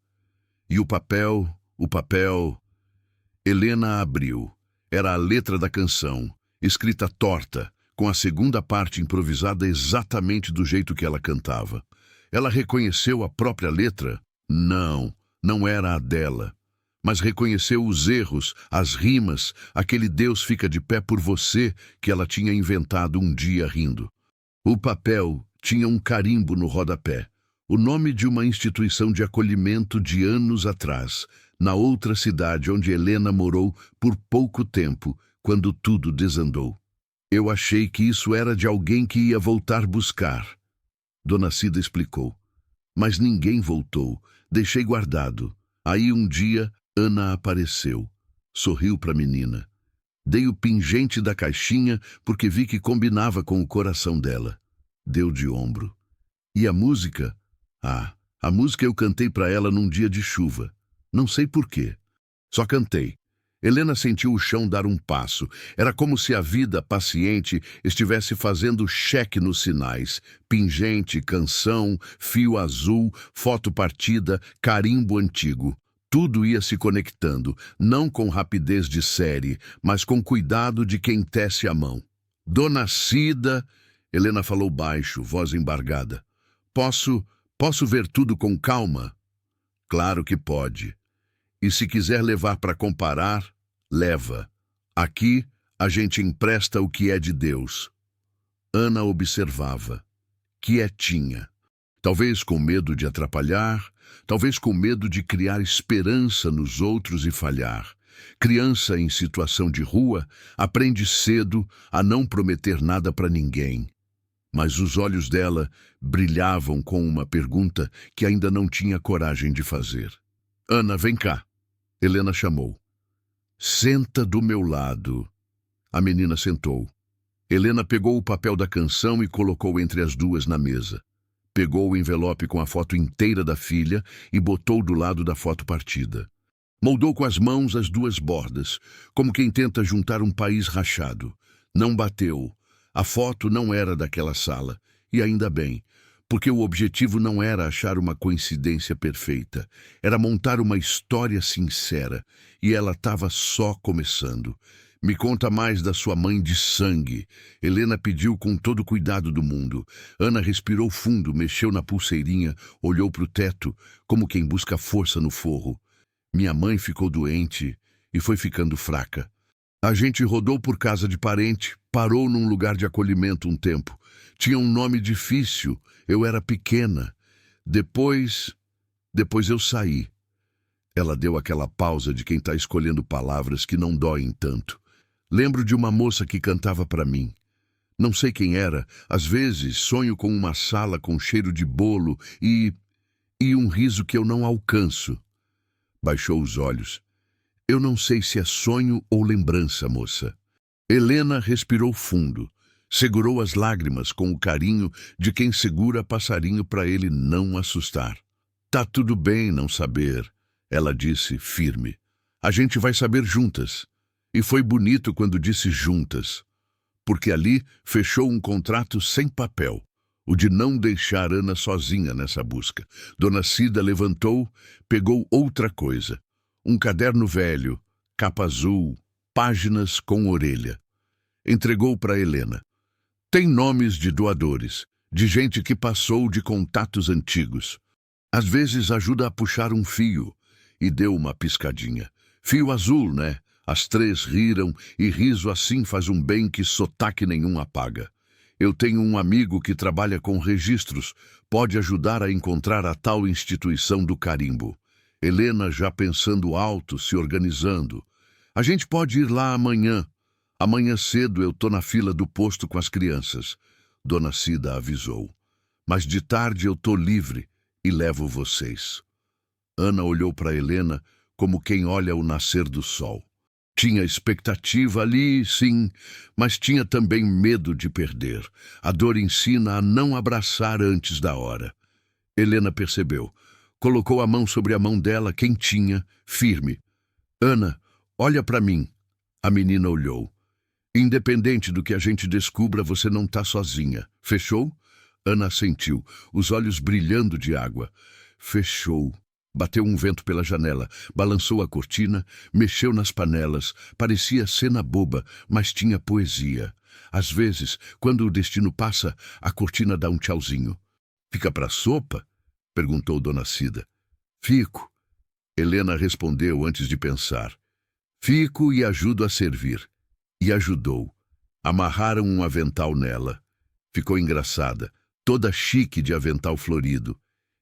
E o papel... Helena abriu. Era a letra da canção, escrita torta, com a segunda parte improvisada exatamente do jeito que ela cantava. Ela reconheceu a própria letra? Não era a dela. Mas reconheceu os erros, as rimas, aquele Deus fica de pé por você que ela tinha inventado um dia rindo. O papel tinha um carimbo no rodapé, o nome de uma instituição de acolhimento de anos atrás, na outra cidade onde Helena morou por pouco tempo, quando tudo desandou. Eu achei que isso era de alguém que ia voltar buscar. Dona Cida explicou. Mas ninguém voltou, deixei guardado. Aí um dia, Ana apareceu. Sorriu para a menina. Dei o pingente da caixinha porque vi que combinava com o coração dela. Deu de ombro. E a música? A música eu cantei para ela num dia de chuva. Não sei por quê. Só cantei. Helena sentiu o chão dar um passo. Era como se a vida paciente estivesse fazendo cheque nos sinais. Pingente, canção, fio azul, foto partida, carimbo antigo. Tudo ia se conectando, não com rapidez de série, mas com cuidado de quem tece a mão. Dona Cida, Helena falou baixo, voz embargada. Posso ver tudo com calma? Claro que pode. E se quiser levar para comparar, leva. Aqui, a gente empresta o que é de Deus. Ana observava, quietinha. Talvez com medo de atrapalhar, talvez com medo de criar esperança nos outros e falhar. Criança em situação de rua aprende cedo a não prometer nada para ninguém. Mas os olhos dela brilhavam com uma pergunta que ainda não tinha coragem de fazer. Ana, vem cá. Helena chamou. Senta do meu lado. A menina sentou. Helena pegou o papel da canção e colocou entre as duas na mesa. Pegou o envelope com a foto inteira da filha e botou do lado da foto partida. Moldou com as mãos as duas bordas, como quem tenta juntar um país rachado. Não bateu. A foto não era daquela sala, e ainda bem, porque o objetivo não era achar uma coincidência perfeita, era montar uma história sincera, e ela estava só começando. Me conta mais da sua mãe de sangue. Helena pediu com todo o cuidado do mundo. Ana respirou fundo, mexeu na pulseirinha, olhou para o teto, como quem busca força no forro. Minha mãe ficou doente e foi ficando fraca. A gente rodou por casa de parente, parou num lugar de acolhimento um tempo. Tinha um nome difícil, eu era pequena. Depois eu saí. Ela deu aquela pausa de quem está escolhendo palavras que não doem tanto. Lembro de uma moça que cantava para mim. Não sei quem era, às vezes sonho com uma sala com cheiro de bolo e um riso que eu não alcanço. Baixou os olhos. Eu não sei se é sonho ou lembrança, moça. Helena respirou fundo. Segurou as lágrimas com o carinho de quem segura passarinho para ele não assustar. Tá tudo bem não saber, ela disse firme. A gente vai saber juntas. E foi bonito quando disse juntas, porque ali fechou um contrato sem papel, o de não deixar Ana sozinha nessa busca. Dona Cida levantou, pegou outra coisa. Um caderno velho, capa azul, páginas com orelha. Entregou para Helena. Tem nomes de doadores, de gente que passou de contatos antigos. Às vezes ajuda a puxar um fio. E deu uma piscadinha. Fio azul, né? As três riram e riso assim faz um bem que sotaque nenhum apaga. Eu tenho um amigo que trabalha com registros, pode ajudar a encontrar a tal instituição do carimbo. Helena já pensando alto, se organizando. A gente pode ir lá amanhã. Amanhã cedo eu tô na fila do posto com as crianças. Dona Cida avisou. Mas de tarde eu tô livre e levo vocês. Ana olhou para Helena como quem olha o nascer do sol. Tinha expectativa ali, sim, mas tinha também medo de perder. A dor ensina a não abraçar antes da hora. Helena percebeu. Colocou a mão sobre a mão dela, quentinha, firme. Ana, olha para mim. A menina olhou. Independente do que a gente descubra, você não está sozinha. Fechou? Ana assentiu, os olhos brilhando de água. Fechou. Bateu um vento pela janela, balançou a cortina, mexeu nas panelas. Parecia cena boba, mas tinha poesia. Às vezes, quando o destino passa, a cortina dá um tchauzinho. Fica pra sopa? Perguntou Dona Cida. Fico. Helena respondeu antes de pensar. Fico e ajudo a servir. E ajudou. Amarraram um avental nela. Ficou engraçada, toda chique de avental florido.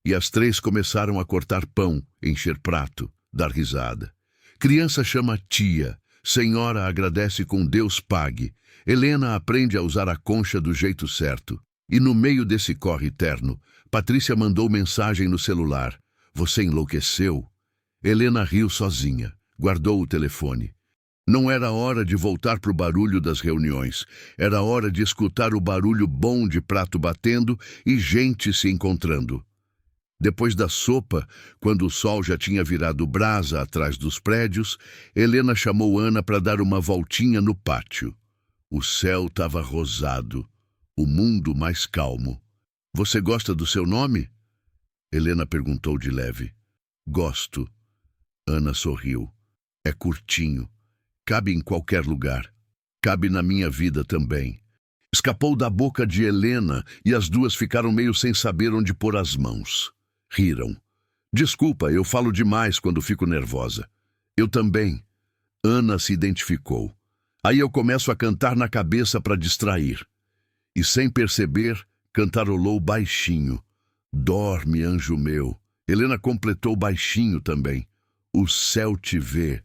E as três começaram a cortar pão, encher prato, dar risada. Criança chama tia. Senhora agradece com Deus pague. Helena aprende a usar a concha do jeito certo. E no meio desse corre terno, Patrícia mandou mensagem no celular. Você enlouqueceu? Helena riu sozinha. Guardou o telefone. Não era hora de voltar para o barulho das reuniões. Era hora de escutar o barulho bom de prato batendo e gente se encontrando. Depois da sopa, quando o sol já tinha virado brasa atrás dos prédios, Helena chamou Ana para dar uma voltinha no pátio. O céu estava rosado, o mundo mais calmo. Você gosta do seu nome? Helena perguntou de leve. Gosto. Ana sorriu. É curtinho. Cabe em qualquer lugar. Cabe na minha vida também. Escapou da boca de Helena e as duas ficaram meio sem saber onde pôr as mãos. Riram. Desculpa, eu falo demais quando fico nervosa. Eu também. Ana se identificou. Aí eu começo a cantar na cabeça para distrair. E sem perceber, cantarolou baixinho. Dorme, anjo meu. Helena completou baixinho também. O céu te vê.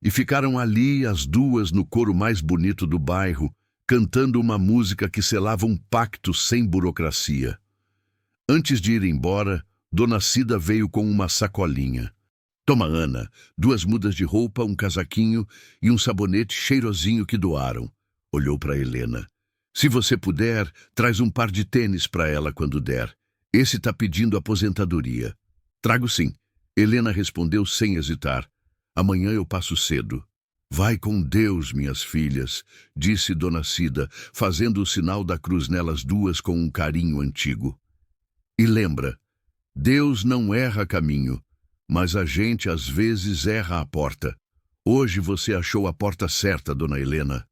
E ficaram ali as duas no coro mais bonito do bairro, cantando uma música que selava um pacto sem burocracia. Antes de ir embora, Dona Cida veio com uma sacolinha. Toma, Ana, 2 mudas de roupa, um casaquinho e um sabonete cheirosinho que doaram. Olhou para Helena. Se você puder, traz um par de tênis para ela quando der. Esse tá pedindo aposentadoria. Trago sim. Helena respondeu sem hesitar. Amanhã eu passo cedo. Vai com Deus, minhas filhas, disse Dona Cida, fazendo o sinal da cruz nelas duas com um carinho antigo. E lembra, Deus não erra caminho, mas a gente às vezes erra a porta. Hoje você achou a porta certa, Dona Helena.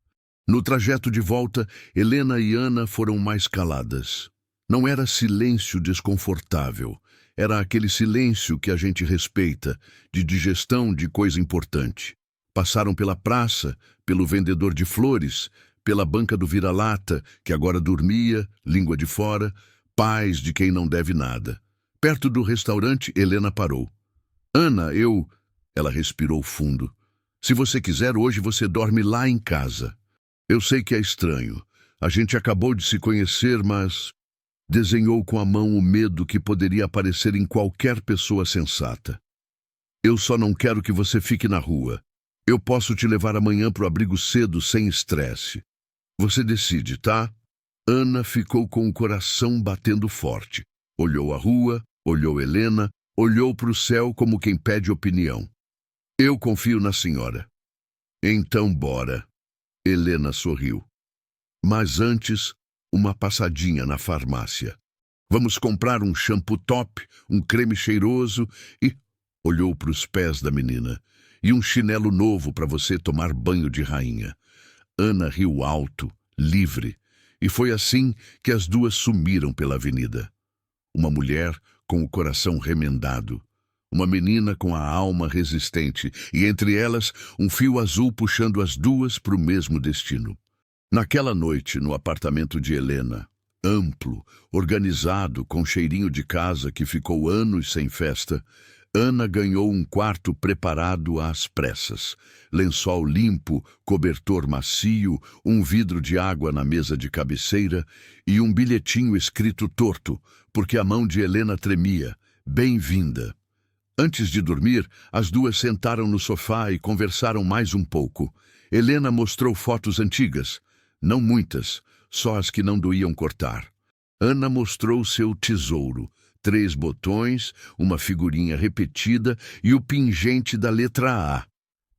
No trajeto de volta, Helena e Ana foram mais caladas. Não era silêncio desconfortável. Era aquele silêncio que a gente respeita, de digestão de coisa importante. Passaram pela praça, pelo vendedor de flores, pela banca do vira-lata, que agora dormia, língua de fora, paz de quem não deve nada. Perto do restaurante, Helena parou. Ana, eu... Ela respirou fundo. Se você quiser, hoje você dorme lá em casa. Eu sei que é estranho. A gente acabou de se conhecer, mas... Desenhou com a mão o medo que poderia aparecer em qualquer pessoa sensata. Eu só não quero que você fique na rua. Eu posso te levar amanhã pro abrigo cedo, sem estresse. Você decide, tá? Ana ficou com o coração batendo forte. Olhou a rua, olhou Helena, olhou para o céu como quem pede opinião. Eu confio na senhora. Então bora. Helena sorriu. Mas antes, uma passadinha na farmácia. Vamos comprar um shampoo top, um creme cheiroso e... Olhou para os pés da menina. E um chinelo novo para você tomar banho de rainha. Ana riu alto, livre. E foi assim que as duas sumiram pela avenida. Uma mulher com o coração remendado. Uma menina com a alma resistente. E entre elas, um fio azul puxando as duas para o mesmo destino. Naquela noite, no apartamento de Helena, amplo, organizado, com cheirinho de casa que ficou anos sem festa, Ana ganhou um quarto preparado às pressas. Lençol limpo, cobertor macio, um vidro de água na mesa de cabeceira e um bilhetinho escrito torto, porque a mão de Helena tremia. Bem-vinda. Antes de dormir, as duas sentaram no sofá e conversaram mais um pouco. Helena mostrou fotos antigas, não muitas, só as que não doíam cortar. Ana mostrou seu tesouro, 3 botões, uma figurinha repetida e o pingente da letra A.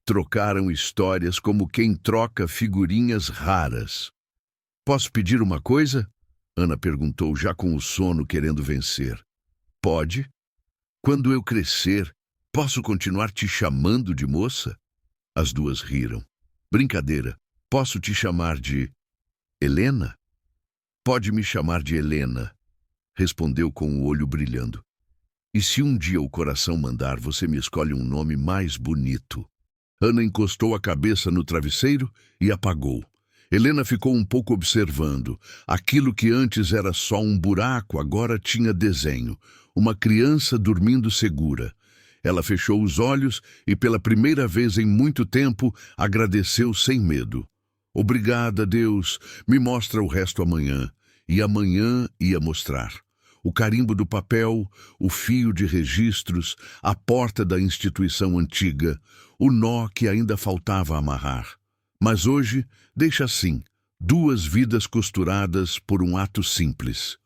Trocaram histórias como quem troca figurinhas raras. Posso pedir uma coisa? Ana perguntou, já com o sono querendo vencer. Pode. Quando eu crescer, posso continuar te chamando de moça? As duas riram. Brincadeira. Posso te chamar de Helena? Pode me chamar de Helena, respondeu com o olho brilhando. E se um dia o coração mandar, você me escolhe um nome mais bonito. Ana encostou a cabeça no travesseiro e apagou. Helena ficou um pouco observando. Aquilo que antes era só um buraco, agora tinha desenho. Uma criança dormindo segura. Ela fechou os olhos e, pela primeira vez em muito tempo, agradeceu sem medo. Obrigada, Deus. Me mostra o resto amanhã. E amanhã ia mostrar. O carimbo do papel, o fio de registros, a porta da instituição antiga, o nó que ainda faltava amarrar. Mas hoje, deixa assim, 2 vidas costuradas por um ato simples.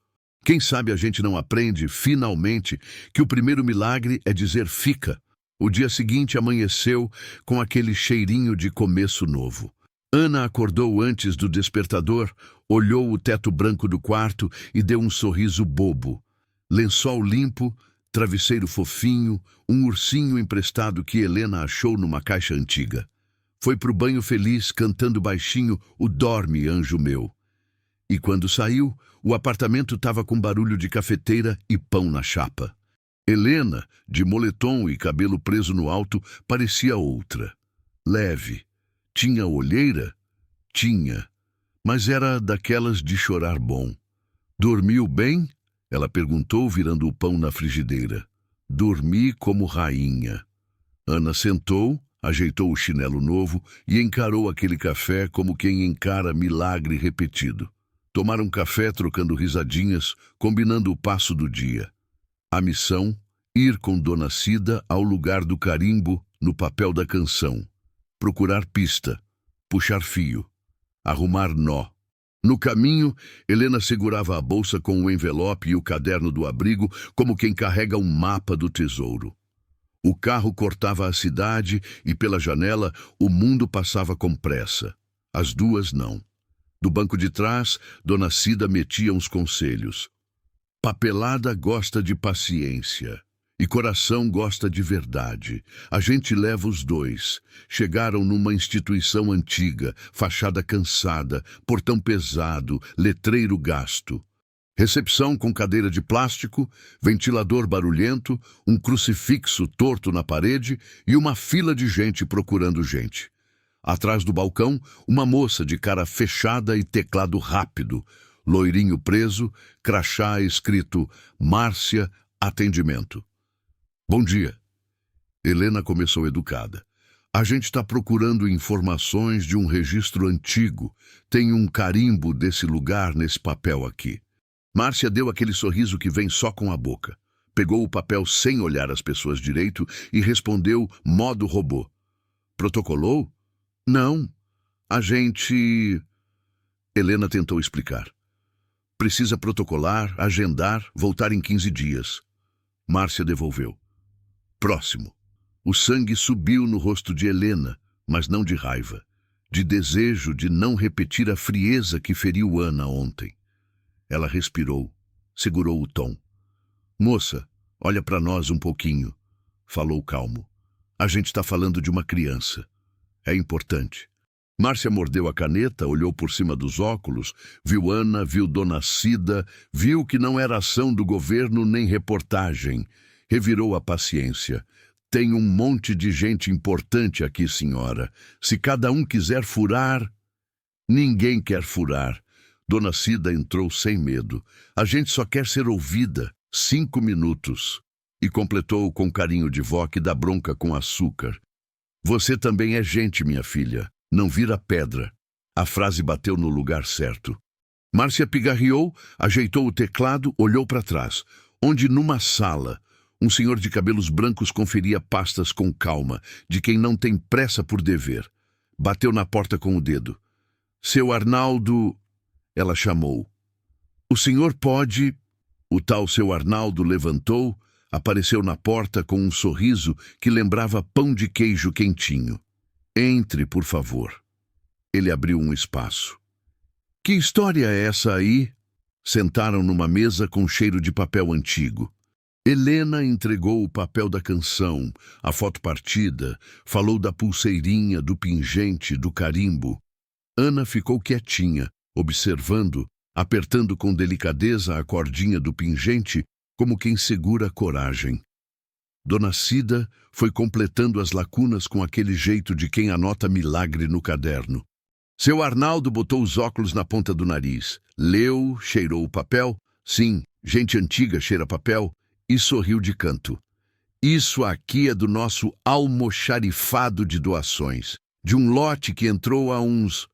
Quem sabe a gente não aprende, finalmente, que o primeiro milagre é dizer fica. O dia seguinte amanheceu com aquele cheirinho de começo novo. Ana acordou antes do despertador, olhou o teto branco do quarto e deu um sorriso bobo. Lençol limpo, travesseiro fofinho, um ursinho emprestado que Helena achou numa caixa antiga. Foi pro banho feliz, cantando baixinho o Dorme, Anjo Meu. E quando saiu, o apartamento estava com barulho de cafeteira e pão na chapa. Helena, de moletom e cabelo preso no alto, parecia outra. Leve. Tinha olheira? Tinha. Mas era daquelas de chorar bom. Dormiu bem? Ela perguntou, virando o pão na frigideira. Dormi como rainha. Ana sentou, ajeitou o chinelo novo e encarou aquele café como quem encara milagre repetido. Tomaram café trocando risadinhas, combinando o passo do dia. A missão, ir com Dona Cida ao lugar do carimbo no papel da canção. Procurar pista, puxar fio, arrumar nó. No caminho, Helena segurava a bolsa com o envelope e o caderno do abrigo como quem carrega um mapa do tesouro. O carro cortava a cidade e, pela janela, o mundo passava com pressa. As duas não. Do banco de trás, Dona Cida metia uns conselhos. Papelada gosta de paciência. E coração gosta de verdade. A gente leva os dois. Chegaram numa instituição antiga, fachada cansada, portão pesado, letreiro gasto. Recepção com cadeira de plástico, ventilador barulhento, um crucifixo torto na parede e uma fila de gente procurando gente. Atrás do balcão, uma moça de cara fechada e teclado rápido. Loirinho preso, crachá escrito Márcia, atendimento. Bom dia. Helena começou educada. A gente está procurando informações de um registro antigo. Tem um carimbo desse lugar nesse papel aqui. Márcia deu aquele sorriso que vem só com a boca. Pegou o papel sem olhar as pessoas direito e respondeu modo robô. Protocolou? Não. A gente... Helena tentou explicar. Precisa protocolar, agendar, voltar em 15 dias. Márcia devolveu. Próximo. O sangue subiu no rosto de Helena, mas não de raiva. De desejo de não repetir a frieza que feriu Ana ontem. Ela respirou, segurou o tom. Moça, olha para nós um pouquinho, falou calmo. A gente está falando de uma criança. É importante. Márcia mordeu a caneta, olhou por cima dos óculos, viu Ana, viu Dona Cida, viu que não era ação do governo nem reportagem. Revirou a paciência. Tem um monte de gente importante aqui, senhora. Se cada um quiser furar... Ninguém quer furar. Dona Cida entrou sem medo. A gente só quer ser ouvida. 5 minutos. E completou com carinho de vó que dá bronca com açúcar. Você também é gente, minha filha. Não vira pedra. A frase bateu no lugar certo. Márcia pigarreou, ajeitou o teclado, olhou para trás, onde numa sala, Um senhor de cabelos brancos conferia pastas com calma, de quem não tem pressa por dever. Bateu na porta com o dedo. Seu Arnaldo... Ela chamou. O senhor pode... O tal seu Arnaldo levantou, apareceu na porta com um sorriso que lembrava pão de queijo quentinho. Entre, por favor. Ele abriu um espaço. Que história é essa aí? Sentaram numa mesa com cheiro de papel antigo. Helena entregou o papel da canção, a foto partida, falou da pulseirinha, do pingente, do carimbo. Ana ficou quietinha, observando, apertando com delicadeza a cordinha do pingente, como quem segura a coragem. Dona Cida foi completando as lacunas com aquele jeito de quem anota milagre no caderno. Seu Arnaldo botou os óculos na ponta do nariz, leu, cheirou o papel, sim, gente antiga cheira papel, e sorriu de canto. Isso aqui é do nosso almoxarifado de doações, de um lote que entrou há uns...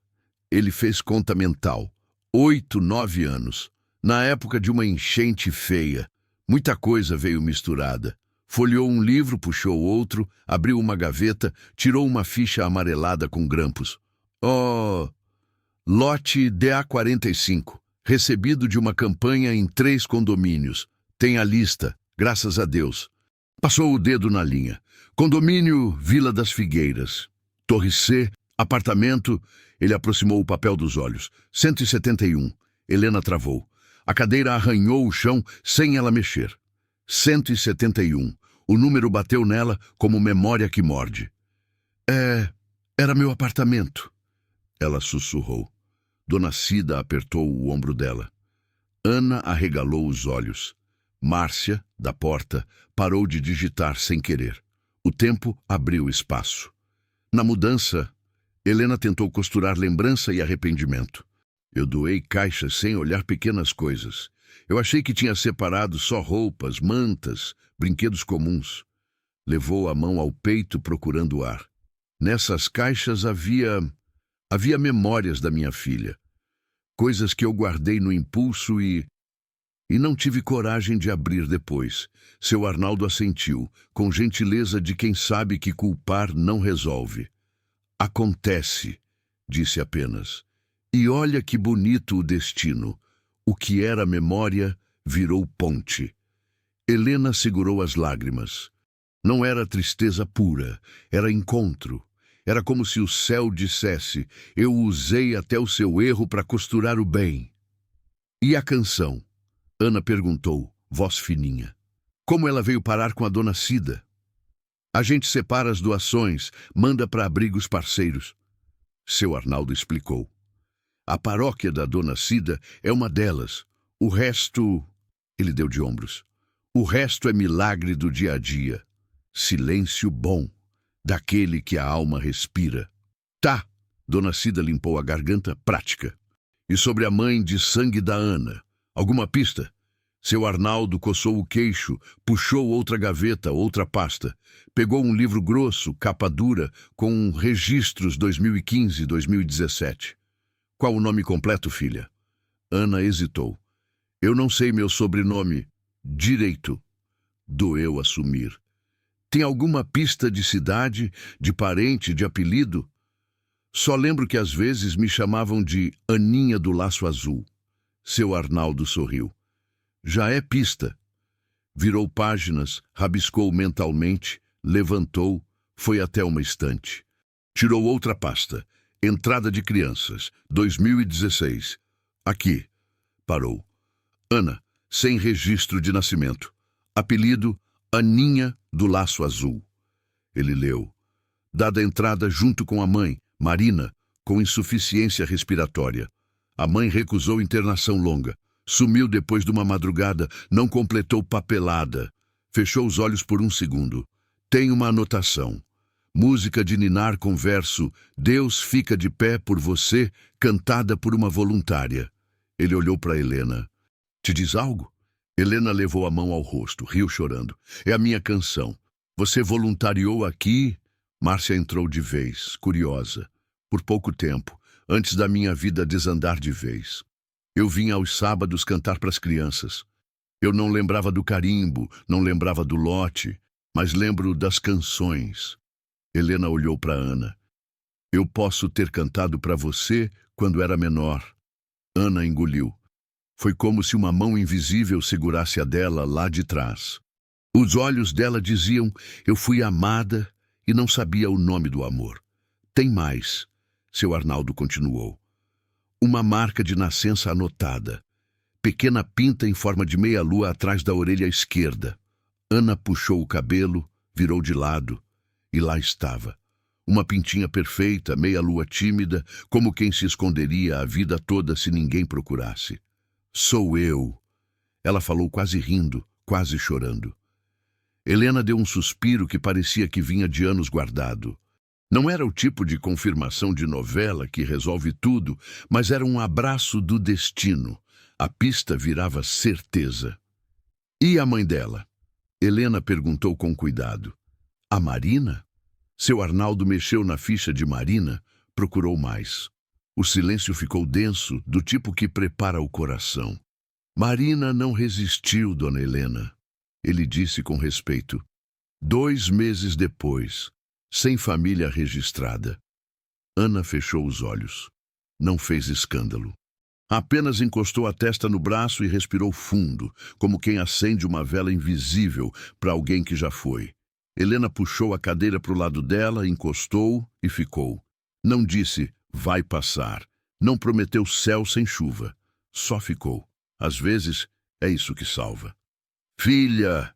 Ele fez conta mental. 8, 9 anos. Na época de uma enchente feia. Muita coisa veio misturada. Folheou um livro, puxou outro, abriu uma gaveta, tirou uma ficha amarelada com grampos. Oh, lote DA45, recebido de uma campanha em 3 condomínios. Tem a lista, graças a Deus. Passou o dedo na linha. Condomínio Vila das Figueiras. Torre C, apartamento... Ele aproximou o papel dos olhos. 171. Helena travou. A cadeira arranhou o chão sem ela mexer. 171. O número bateu nela como memória que morde. Era meu apartamento. Ela sussurrou. Dona Cida apertou o ombro dela. Ana arregalou os olhos. Márcia, da porta, parou de digitar sem querer. O tempo abriu espaço. Na mudança... Helena tentou costurar lembrança e arrependimento. Eu doei caixas sem olhar pequenas coisas. Eu achei que tinha separado só roupas, mantas, brinquedos comuns. Levou a mão ao peito procurando ar. Nessas caixas havia memórias da minha filha. Coisas que eu guardei no impulso e não tive coragem de abrir depois. Seu Arnaldo assentiu, com gentileza de quem sabe que culpar não resolve. Acontece, disse apenas. E olha que bonito o destino. O que era memória virou ponte. Helena segurou as lágrimas. Não era tristeza pura, era encontro. Era como se o céu dissesse, eu usei até o seu erro para costurar o bem. E a canção? Ana perguntou, voz fininha. Como ela veio parar com a Dona Cida? A gente separa as doações, manda para abrigos parceiros. Seu Arnaldo explicou. A paróquia da Dona Cida é uma delas. O resto... Ele deu de ombros. O resto é milagre do dia a dia. Silêncio bom, daquele que a alma respira. Tá, Dona Cida limpou a garganta, prática. E sobre a mãe de sangue da Ana? Alguma pista? Seu Arnaldo coçou o queixo, puxou outra gaveta, outra pasta. Pegou um livro grosso, capa dura, com registros 2015-2017. Qual o nome completo, filha? Ana hesitou. Eu não sei meu sobrenome. Direito. Doeu assumir. Tem alguma pista de cidade, de parente, de apelido? Só lembro que às vezes me chamavam de Aninha do Laço Azul. Seu Arnaldo sorriu. Já é pista. Virou páginas, rabiscou mentalmente, levantou, foi até uma estante. Tirou outra pasta. Entrada de crianças, 2016. Aqui. Parou. Ana, sem registro de nascimento. Apelido, Aninha do Laço Azul. Ele leu. Dada a entrada junto com a mãe, Marina, com insuficiência respiratória. A mãe recusou internação longa. Sumiu depois de uma madrugada, não completou papelada. Fechou os olhos por um segundo. Tem uma anotação. Música de ninar com verso Deus fica de pé por você, cantada por uma voluntária. Ele olhou para Helena. Te diz algo? Helena levou a mão ao rosto, riu chorando. É a minha canção. Você voluntariou aqui? Márcia entrou de vez, curiosa. Por pouco tempo, antes da minha vida desandar de vez. Eu vim aos sábados cantar para as crianças. Eu não lembrava do carimbo, não lembrava do lote, mas lembro das canções. Helena olhou para Ana. Eu posso ter cantado para você quando era menor. Ana engoliu. Foi como se uma mão invisível segurasse a dela lá de trás. Os olhos dela diziam, eu fui amada e não sabia o nome do amor. Tem mais, seu Arnaldo continuou. Uma marca de nascença anotada. Pequena pinta em forma de meia-lua atrás da orelha esquerda. Ana puxou o cabelo, virou de lado, e lá estava. Uma pintinha perfeita, meia-lua tímida, como quem se esconderia a vida toda se ninguém procurasse. Sou eu. Ela falou quase rindo, quase chorando. Helena deu um suspiro que parecia que vinha de anos guardado. Não era o tipo de confirmação de novela que resolve tudo, mas era um abraço do destino. A pista virava certeza. E a mãe dela? Helena perguntou com cuidado. A Marina? Seu Arnaldo mexeu na ficha de Marina, procurou mais. O silêncio ficou denso, do tipo que prepara o coração. Marina não resistiu, dona Helena. Ele disse com respeito. 2 meses depois, sem família registrada. Ana fechou os olhos. Não fez escândalo. Apenas encostou a testa no braço e respirou fundo, como quem acende uma vela invisível para alguém que já foi. Helena puxou a cadeira para o lado dela, encostou e ficou. Não disse, vai passar. Não prometeu céu sem chuva. Só ficou. Às vezes, é isso que salva. Filha,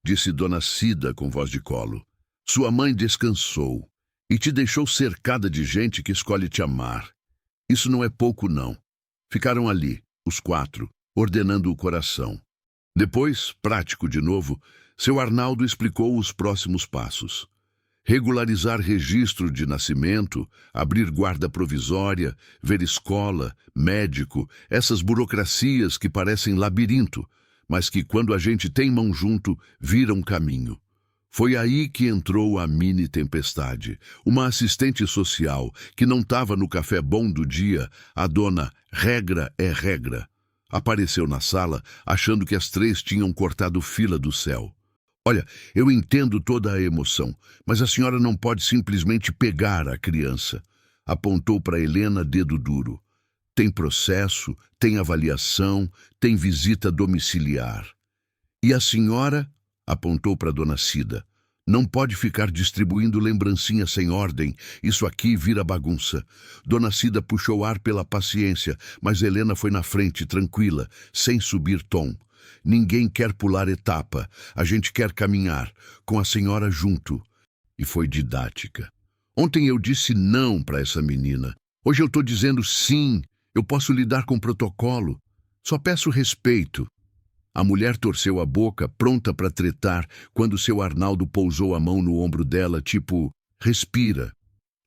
disse Dona Cida com voz de colo, sua mãe descansou e te deixou cercada de gente que escolhe te amar. Isso não é pouco, não. Ficaram ali, os 4, ordenando o coração. Depois, prático de novo, seu Arnaldo explicou os próximos passos. Regularizar registro de nascimento, abrir guarda provisória, ver escola, médico, essas burocracias que parecem labirinto, mas que, quando a gente tem mão junto, viram caminho. Foi aí que entrou a mini tempestade, uma assistente social que não estava no café bom do dia, a dona Regra é Regra. Apareceu na sala, achando que as 3 tinham cortado fila do céu. Olha, eu entendo toda a emoção, mas a senhora não pode simplesmente pegar a criança. Apontou para Helena, dedo duro. Tem processo, tem avaliação, tem visita domiciliar. E a senhora, apontou para Dona Cida, não pode ficar distribuindo lembrancinhas sem ordem, isso aqui vira bagunça. Dona Cida puxou ar pela paciência, mas Helena foi na frente, tranquila, sem subir tom. Ninguém quer pular etapa, a gente quer caminhar, com a senhora junto. E foi didática. Ontem eu disse não para essa menina. Hoje eu estou dizendo sim, eu posso lidar com protocolo. Só peço respeito. A mulher torceu a boca, pronta para tretar, quando seu Arnaldo pousou a mão no ombro dela, tipo, respira.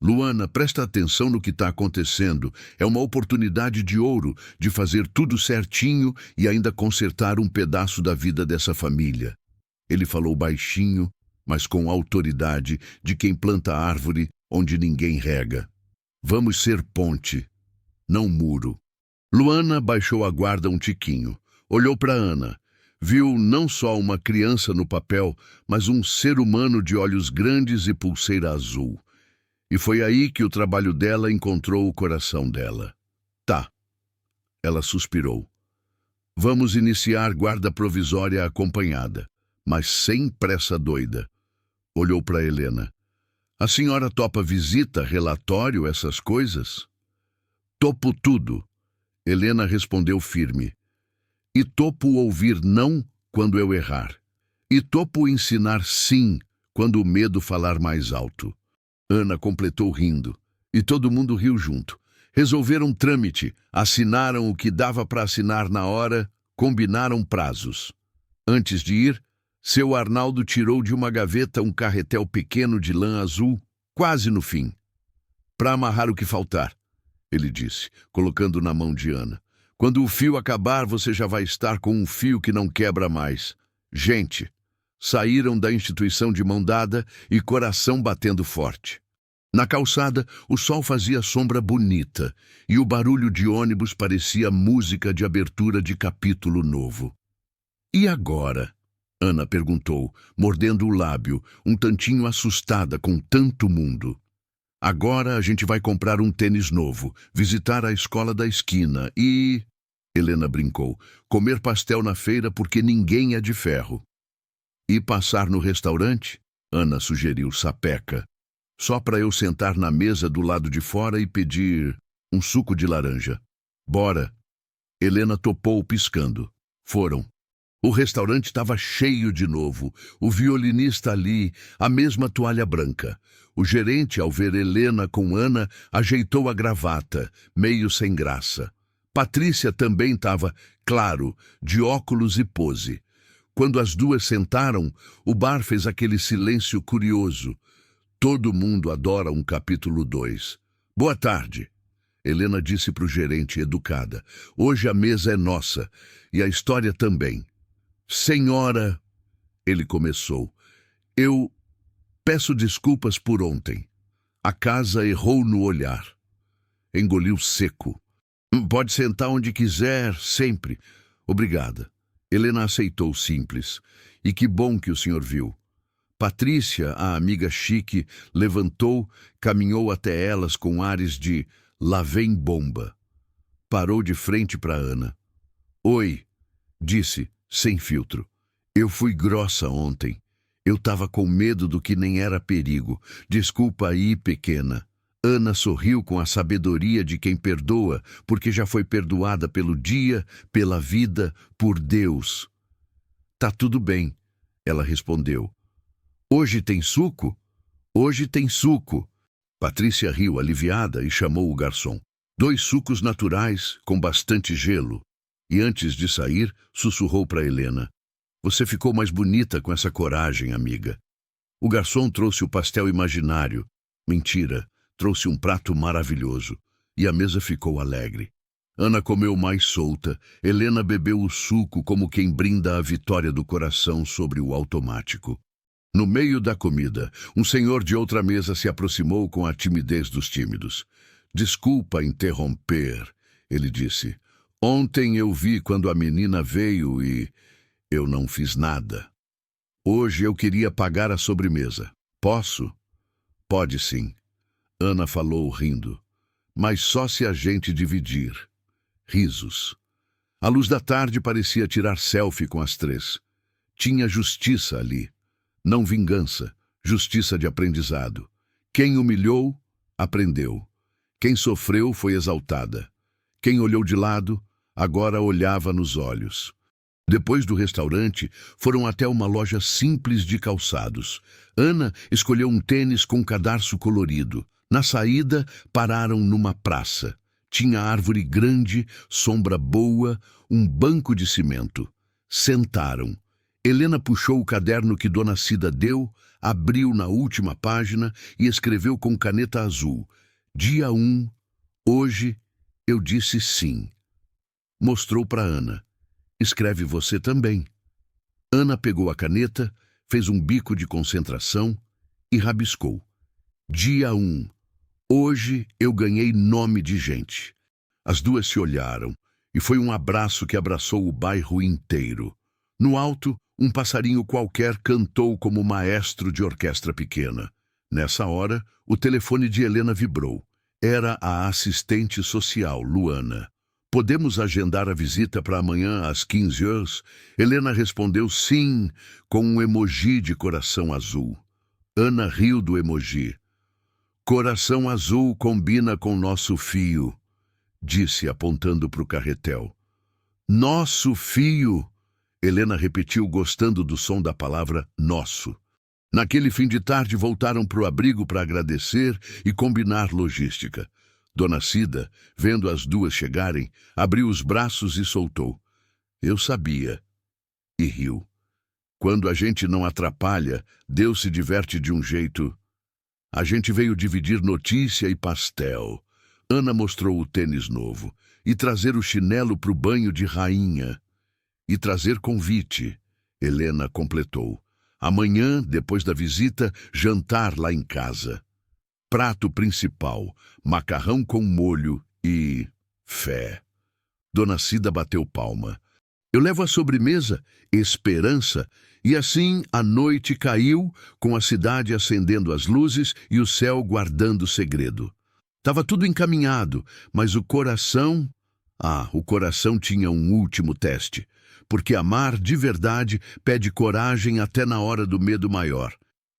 Luana, presta atenção no que está acontecendo. É uma oportunidade de ouro de fazer tudo certinho e ainda consertar um pedaço da vida dessa família. Ele falou baixinho, mas com autoridade de quem planta árvore onde ninguém rega. Vamos ser ponte, não muro. Luana baixou a guarda um tiquinho. Olhou para Ana. Viu não só uma criança no papel, mas um ser humano de olhos grandes e pulseira azul. E foi aí que o trabalho dela encontrou o coração dela. Tá. Ela suspirou. Vamos iniciar guarda provisória acompanhada, mas sem pressa doida. Olhou para Helena. A senhora topa visita, relatório, essas coisas? Topo tudo. Helena respondeu firme. E topo ouvir não quando eu errar. E topo ensinar sim quando o medo falar mais alto. Ana completou rindo. E todo mundo riu junto. Resolveram um trâmite, assinaram o que dava para assinar na hora, combinaram prazos. Antes de ir, seu Arnaldo tirou de uma gaveta um carretel pequeno de lã azul, quase no fim. Para amarrar o que faltar, ele disse, colocando na mão de Ana. Quando o fio acabar, você já vai estar com um fio que não quebra mais. Gente, saíram da instituição de mão dada e coração batendo forte. Na calçada, o sol fazia sombra bonita e o barulho de ônibus parecia música de abertura de capítulo novo. E agora? Ana perguntou, mordendo o lábio, um tantinho assustada com tanto mundo. Agora a gente vai comprar um tênis novo, visitar a escola da esquina e... Helena brincou, comer pastel na feira porque ninguém é de ferro. E passar no restaurante? Ana sugeriu sapeca. Só para eu sentar na mesa do lado de fora e pedir um suco de laranja. Bora. Helena topou piscando. Foram. O restaurante estava cheio de novo, o violinista ali, a mesma toalha branca. O gerente, ao ver Helena com Ana, ajeitou a gravata, meio sem graça. Patrícia também estava, claro, de óculos e pose. Quando as duas sentaram, o bar fez aquele silêncio curioso. Todo mundo adora um capítulo 2. Boa tarde. Helena disse para o gerente, educada. Hoje a mesa é nossa, e a história também. Senhora, ele começou, eu peço desculpas por ontem. A casa errou no olhar. Engoliu seco. Pode sentar onde quiser, sempre. Obrigada. Helena aceitou simples. E que bom que o senhor viu. Patrícia, a amiga chique, levantou, caminhou até elas com ares de lá vem bomba. Parou de frente para Ana. Oi, disse, sem filtro. Eu fui grossa ontem. Eu estava com medo do que nem era perigo. Desculpa aí, pequena. Ana sorriu com a sabedoria de quem perdoa, porque já foi perdoada pelo dia, pela vida, por Deus. Tá tudo bem, ela respondeu. Hoje tem suco? Hoje tem suco. Patrícia riu aliviada e chamou o garçom. 2 sucos naturais, com bastante gelo. E antes de sair, sussurrou para Helena. Você ficou mais bonita com essa coragem, amiga. O garçom trouxe o pastel imaginário. Mentira, trouxe um prato maravilhoso. E a mesa ficou alegre. Ana comeu mais solta. Helena bebeu o suco como quem brinda a vitória do coração sobre o automático. No meio da comida, um senhor de outra mesa se aproximou com a timidez dos tímidos. Desculpa interromper, ele disse. Ontem eu vi quando a menina veio e eu não fiz nada. Hoje eu queria pagar a sobremesa. Posso? Pode sim. Ana falou rindo. Mas só se a gente dividir. Risos. A luz da tarde parecia tirar selfie com as 3. Tinha justiça ali. Não vingança, justiça de aprendizado. Quem humilhou, aprendeu. Quem sofreu foi exaltada. Quem olhou de lado, agora olhava nos olhos. Depois do restaurante, foram até uma loja simples de calçados. Ana escolheu um tênis com cadarço colorido. Na saída, pararam numa praça. Tinha árvore grande, sombra boa, um banco de cimento. Sentaram. Helena puxou o caderno que Dona Cida deu, abriu na última página e escreveu com caneta azul. Dia 1, hoje, eu disse sim. Mostrou para Ana. Escreve você também. Ana pegou a caneta, fez um bico de concentração e rabiscou. Dia 1, hoje eu ganhei nome de gente. As duas se olharam e foi um abraço que abraçou o bairro inteiro. No alto, um passarinho qualquer cantou como maestro de orquestra pequena. Nessa hora, o telefone de Helena vibrou. Era a assistente social, Luana. Podemos agendar a visita para amanhã às 15 horas? Helena respondeu sim, com um emoji de coração azul. Ana riu do emoji. Coração azul combina com nosso fio, disse apontando para o carretel. Nosso fio! Helena repetiu, gostando do som da palavra nosso. Naquele fim de tarde voltaram para o abrigo para agradecer e combinar logística. Dona Cida, vendo as duas chegarem, abriu os braços e soltou. Eu sabia. E riu. Quando a gente não atrapalha, Deus se diverte de um jeito. A gente veio dividir notícia e pastel. Ana mostrou o tênis novo. E trazer o chinelo para o banho de rainha. E trazer convite, Helena completou. Amanhã, depois da visita, jantar lá em casa. Prato principal, macarrão com molho e... fé. Dona Cida bateu palma. Eu levo a sobremesa, esperança, e assim a noite caiu, com a cidade acendendo as luzes e o céu guardando o segredo. Estava tudo encaminhado, mas o coração... o coração tinha um último teste, porque amar de verdade pede coragem até na hora do medo maior.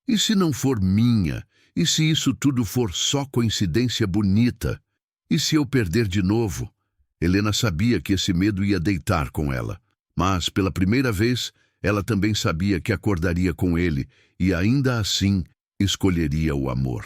E se não for minha? E se isso tudo for só coincidência bonita? E se eu perder de novo? Helena sabia que esse medo ia deitar com ela, mas, pela primeira vez, ela também sabia que acordaria com ele e, ainda assim, escolheria o amor.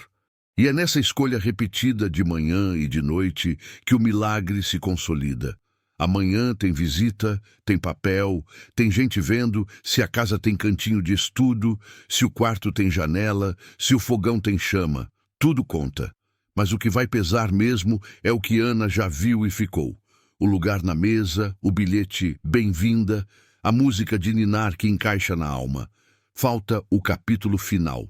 E é nessa escolha repetida de manhã e de noite que o milagre se consolida. Amanhã tem visita, tem papel, tem gente vendo se a casa tem cantinho de estudo, se o quarto tem janela, se o fogão tem chama. Tudo conta. Mas o que vai pesar mesmo é o que Ana já viu e ficou. O lugar na mesa, o bilhete bem-vinda, a música de ninar que encaixa na alma. Falta o capítulo final.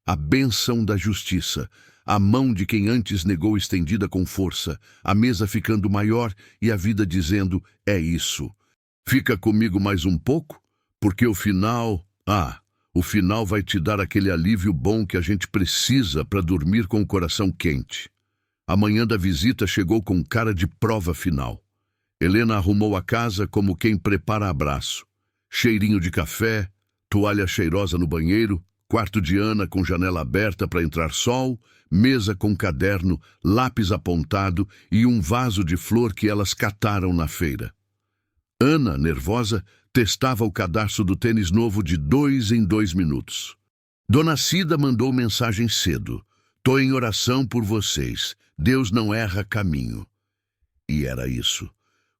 A bênção da justiça, a mão de quem antes negou estendida com força, a mesa ficando maior e a vida dizendo, é isso. Fica comigo mais um pouco, porque o final vai te dar aquele alívio bom que a gente precisa para dormir com o coração quente. A manhã da visita chegou com cara de prova final. Helena arrumou a casa como quem prepara abraço. Cheirinho de café, toalha cheirosa no banheiro, quarto de Ana com janela aberta para entrar sol, mesa com caderno, lápis apontado e um vaso de flor que elas cataram na feira. Ana, nervosa, testava o cadarço do tênis novo de 2 em 2 minutos. Dona Cida mandou mensagem cedo. Tô em oração por vocês. Deus não erra caminho. E era isso.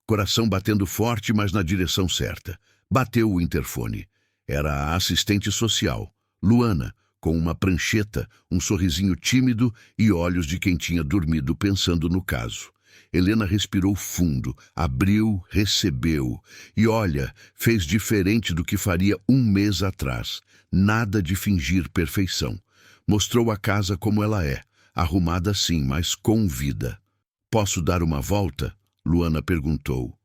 Coração batendo forte, mas na direção certa. Bateu o interfone. Era a assistente social, Luana, com uma prancheta, um sorrisinho tímido e olhos de quem tinha dormido pensando no caso. Helena respirou fundo, abriu, recebeu. E olha, fez diferente do que faria um mês atrás. Nada de fingir perfeição. Mostrou a casa como ela é, arrumada sim, mas com vida. Posso dar uma volta? Luana perguntou.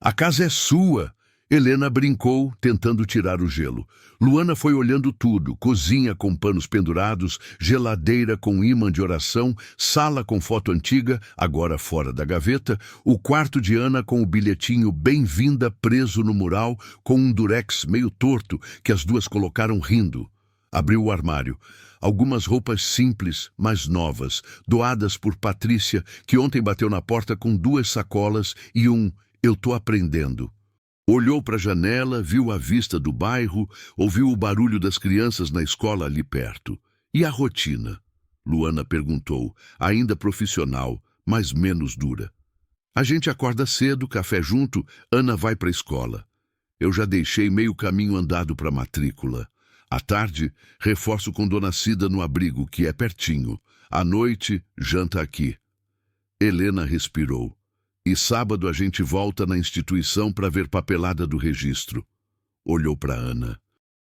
A casa é sua! Helena brincou, tentando tirar o gelo. Luana foi olhando tudo, cozinha com panos pendurados, geladeira com ímã de oração, sala com foto antiga, agora fora da gaveta, o quarto de Ana com o bilhetinho bem-vinda preso no mural, com um durex meio torto que as duas colocaram rindo. Abriu o armário. Algumas roupas simples, mas novas, doadas por Patrícia, que ontem bateu na porta com 2 sacolas e um "eu tô aprendendo". Olhou para a janela, viu a vista do bairro, ouviu o barulho das crianças na escola ali perto. E a rotina? Luana perguntou, ainda profissional, mas menos dura. A gente acorda cedo, café junto, Ana vai para a escola. Eu já deixei meio caminho andado para a matrícula. À tarde, reforço com Dona Cida no abrigo, que é pertinho. À noite, janta aqui. Helena respirou. E sábado a gente volta na instituição para ver papelada do registro. Olhou para Ana.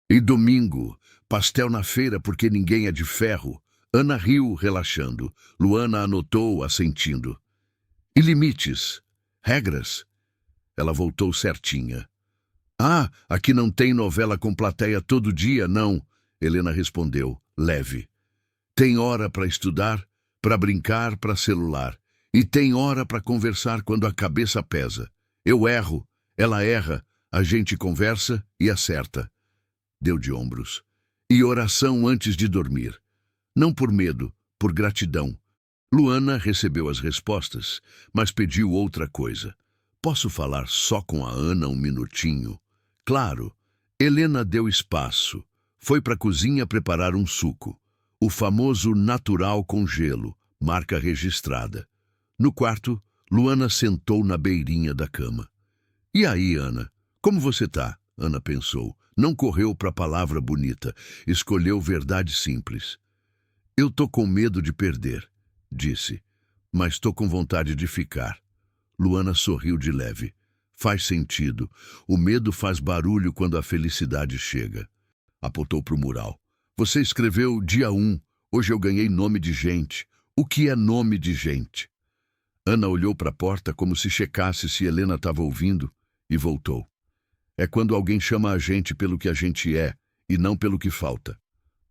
E domingo, pastel na feira porque ninguém é de ferro. Ana riu, relaxando. Luana anotou, assentindo. E limites? Regras? Ela voltou certinha. Aqui não tem novela com plateia todo dia, não. Helena respondeu, leve. Tem hora para estudar, para brincar, para celular. E tem hora para conversar quando a cabeça pesa. Eu erro, ela erra, a gente conversa e acerta. Deu de ombros. E oração antes de dormir. Não por medo, por gratidão. Luana recebeu as respostas, mas pediu outra coisa. Posso falar só com a Ana um minutinho? Claro. Helena deu espaço. Foi para a cozinha preparar um suco. O famoso natural com gelo, marca registrada. No quarto, Luana sentou na beirinha da cama. E aí, Ana? Como você tá? Ana pensou. Não correu para a palavra bonita. Escolheu verdade simples. Eu tô com medo de perder, disse. Mas tô com vontade de ficar. Luana sorriu de leve. Faz sentido. O medo faz barulho quando a felicidade chega. Apontou para o mural. Você escreveu dia 1. Hoje eu ganhei nome de gente. O que é nome de gente? Ana olhou para a porta como se checasse se Helena estava ouvindo e voltou. É quando alguém chama a gente pelo que a gente é e não pelo que falta.